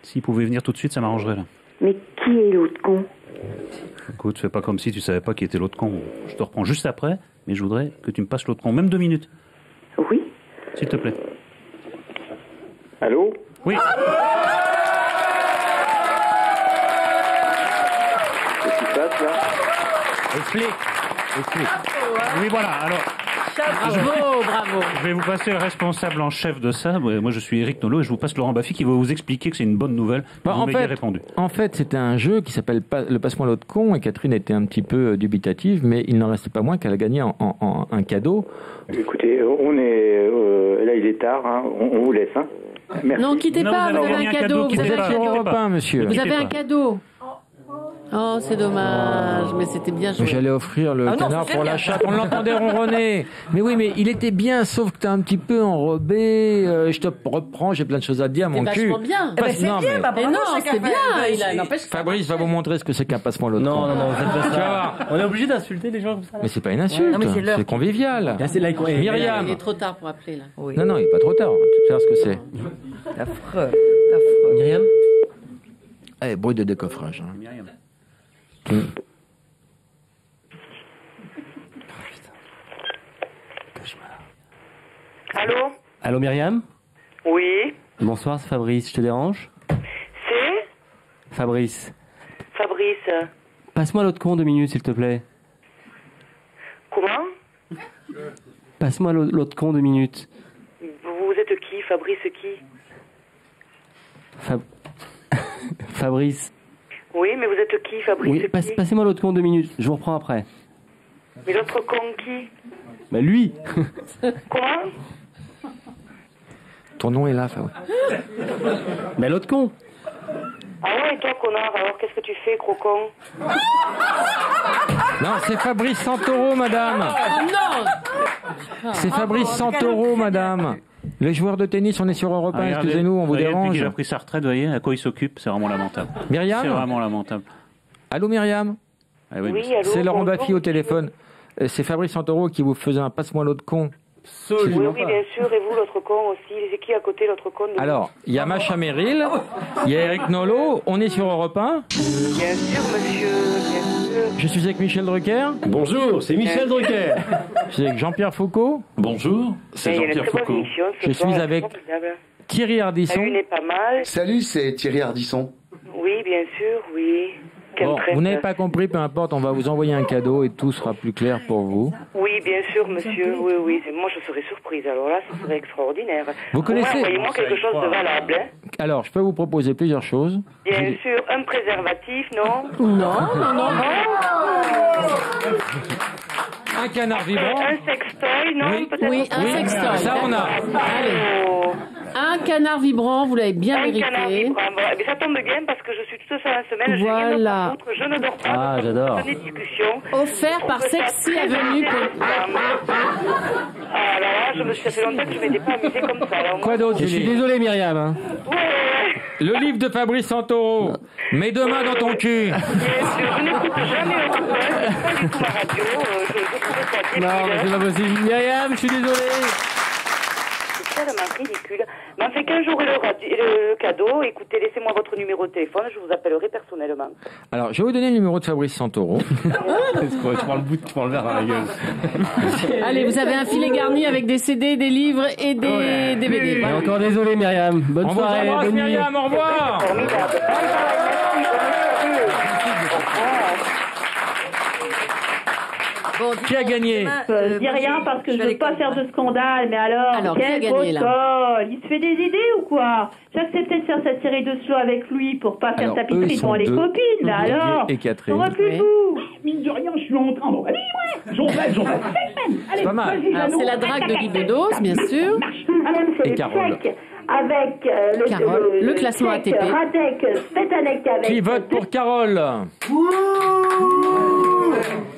s'il pouvait venir tout de suite, ça m'arrangerait là. Mais qui est l'autre con? Écoute, fais pas comme si tu savais pas qui était l'autre con. Je te reprends juste après, mais je voudrais que tu me passes l'autre con, même 2 minutes. Oui. S'il te plaît. Allô? Oui. Qu'est-ce qui se passe là? Explique. Oui, voilà, alors... Bravo. Je vais vous passer le responsable en chef de ça. Moi, je suis Eric Nolot et je vous passe Laurent Baffy qui va vous expliquer que c'est une bonne nouvelle. Vous m'ayez répondu. En fait, c'était un jeu qui s'appelle le Passe-moi l'autre con et Catherine était un petit peu dubitative, mais il n'en restait pas moins qu'elle a gagné un cadeau. Écoutez, on est... là, il est tard, hein. On vous laisse. Hein. Merci. Non, quittez pas, vous avez un cadeau. Vous êtes sur Europe 1, monsieur. Vous avez un cadeau. Oh, c'est dommage, mais c'était bien joué. J'allais offrir le canard pour la chatte, on l'entendait ronronner. Mais oui, mais il était bien, sauf que t'es un petit peu enrobé. Je te reprends, j'ai plein de choses à te dire, mon cul. C'est vachement bien. C'est bien, mais non, c'est bien. Fabrice va vous montrer ce que c'est qu'un passe-moi l'autre. Non, vous êtes pas ça. On est obligé d'insulter les gens comme ça. Mais c'est pas une insulte, c'est convivial. Myriam. Il est trop tard pour appeler là. Non, il est pas trop tard. Tu sais ce que c'est. Affreux. Myriam. Bruit de décoffrage. Myriam. Allô? Allô Myriam? Oui. Bonsoir, c'est Fabrice, je te dérange? C'est? Fabrice. Passe-moi l'autre con 2 minutes, s'il te plaît. Comment? Passe-moi l'autre con 2 minutes. Vous êtes qui? Fabrice qui? Fabrice. Oui, mais vous êtes qui? Fabrice Oui, qui? passez-moi l'autre con 2 minutes, je vous reprends après. Mais l'autre con qui? Bah lui. Comment? Ton nom est là, Fabrice. Mais l'autre con. Ah ouais, et toi, connard, alors qu'est-ce que tu fais, gros con? Non, c'est Fabrice Santoro, madame. Oh non! C'est Fabrice Santoro, madame. Les joueurs de tennis, on est sur Europe 1, excusez-nous, on vous dérange. Depuis qu'il a pris sa retraite, vous voyez, à quoi il s'occupe, c'est vraiment lamentable. Myriam? C'est vraiment lamentable. Allô, Myriam? Ah oui, allô, c'est Laurent bonjour. Baffy au téléphone. C'est Fabrice Santoro qui vous faisait un passe-moi l'autre con. Oui, bien sûr, et vous, l'autre con aussi. C'est qui à côté, l'autre con? Alors, il y a Macha Merrill, il y a Eric Nolot, on est sur Europe 1. Bien sûr, monsieur, bien sûr. Je suis avec Michel Drucker. Bonjour, c'est Michel Drucker. Je suis avec Jean-Pierre Foucault. Bonjour, c'est Jean-Pierre Foucault. Je suis avec Thierry Ardisson. La une est pas mal. Salut, c'est Thierry Ardisson. Oui, bien sûr, oui. Quelle Bon, traite. vous n'avez pas compris, peu importe, on va vous envoyer un cadeau et tout sera plus clair pour vous. Oui, bien sûr, monsieur, oui, oui. Moi, je serais surprise. Alors là, ce serait extraordinaire. Vous connaissez- Envoyez-moi quelque chose de valable, hein. Alors, je peux vous proposer plusieurs choses. Bien sûr, un préservatif, non? Non. Un canard vibrant. Un sextoy, non? Oui. Peut-être? Oui, un sextoy. Ça, on a. Allez. Un canard vibrant, vous l'avez bien Un canard mérité. vibrant. Bon, mais ça tombe bien parce que je suis toute seule la semaine. Voilà. J'ai rien d'autre à foutre, je ne dors pas. Ah, j'adore. Des discussions. Offert par Sexy Avenue. Alors là, je me suis fait longtemps que je m'étais pas amusée comme ça. Alors, Quoi d'autre, Je suis Julie? désolé Myriam. Hein. Le livre de Fabrice Santoro. Mes deux mains dans ton cul. Bien sûr, je n'écoute jamais un copain, c'est pas du tout ma radio. Je trouvais ça débile. Non, mais c'est pas possible. Myriam, je suis désolé. C'est tellement ridicule. Mais enfin, qu'un jour le cadeau, écoutez, laissez-moi votre numéro de téléphone, je vous appellerai personnellement. Alors, je vais vous donner le numéro de Fabrice Santoro. Tu prends le verre dans la gueule. Allez, vous avez un filet garni avec des CD, des livres et des DVD. Et encore désolé Myriam. Bonne On vous soirée. embrasse, Bonne nuit. Myriam, au revoir. Bon, Qui a gagné? Je dis rien parce que je veux pas faire de scandale, mais alors qui a quel gagné, là? protocole? Il se fait des idées ou quoi? J'acceptais de faire cette série de slow avec lui pour pas faire Alors, sa eux, pitrerie ils sont devant les deux. copines, là, Didier alors et Catherine. T'aurais plus Oui. le goût. Mine de rien, je suis en train. Bon, allez, ouais, j'en rêve. C'est pas mal. Alors, c'est la drague de Guy Bedos, bien sûr. Madame, c'est Et le Carole. sec avec Carole, le classement sec ATP. Radek, Spetanek avec... Qui vote pour Carole?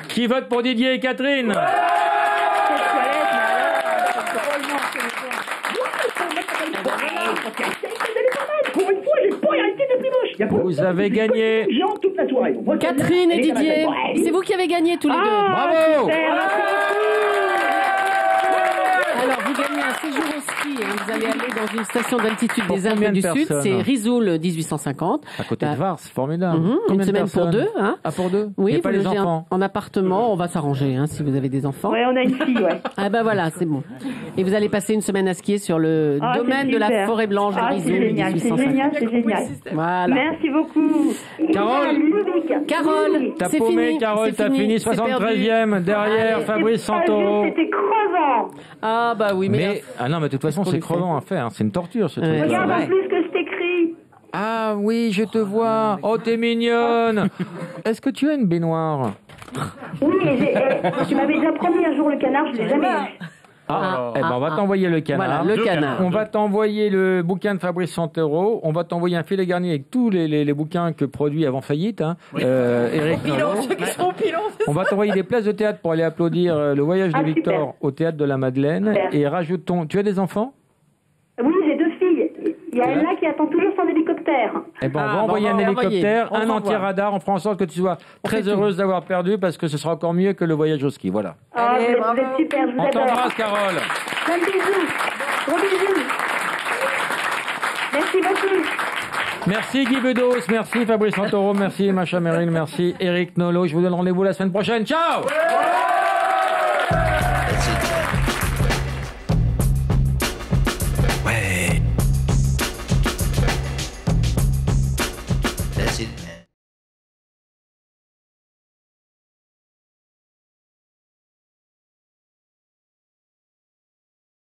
Qui vote pour Didier et Catherine? Vous avez gagné. Géant toute la soirée. Moi, Catherine et Didier, c'est vous qui avez gagné tous les deux. Bravo. Alors, vous gagnez un séjour au ski. Vous allez aller dans une station d'altitude Pour des Alpes combien de du Sud. personnes? C'est Risoul 1850. À côté de Vars, formidable. Une Combien de semaine pour personnes? deux. Hein. Ah, pour deux? Oui, Et pas vous les logez enfants? en appartement. On va s'arranger si vous avez des enfants. Ouais, on a une fille, ouais. Ah ben voilà, c'est bon. Et vous allez passer une semaine à skier sur le domaine de la Forêt Blanche de Risoul. C'est génial, c'est génial, c'est génial. Voilà. Merci beaucoup. Carole, T'as c'est paumé, fini. Carole, c'est t'as fini c'est perdu. 73e derrière Allez. Fabrice Santoro. C'était crevant. Ah bah oui, mais Ah non, mais de toute façon, c'est crevant à faire. C'est une torture, ce truc. Regarde en plus que je t'écris. Ah oui, je te vois. Oh, t'es mignonne. Est-ce que tu as une baignoire? Oui, tu m'avais déjà promis un jour le canard, je l'ai jamais eu. Eh ben, on va t'envoyer le canard. Voilà, le canard. On va t'envoyer le bouquin de Fabrice Santoro. On va t'envoyer un filet garni avec tous les bouquins que produit avant faillite. Eric Nolot. On va t'envoyer des places de théâtre pour aller applaudir le voyage de Victor super. au théâtre de la Madeleine. Super. Et rajoutons. Tu as des enfants? Oui, j'ai 2 filles. Il y a elle là qui attend toujours son hélicoptère. Eh ben, on va envoyer un hélicoptère, un anti-radar. On fera en sorte que tu sois très heureuse d'avoir perdu parce que ce sera encore mieux que le voyage au ski. Voilà. Ah, vous êtes super, je vous On adore. t'embrasse, Carole. Plein de bisous. Gros bisous. Merci beaucoup. Merci Guy Bedos, merci Fabrice Santoro, merci Macha Merrill, merci Eric Nolot. Je vous donne rendez-vous la semaine prochaine. Ciao!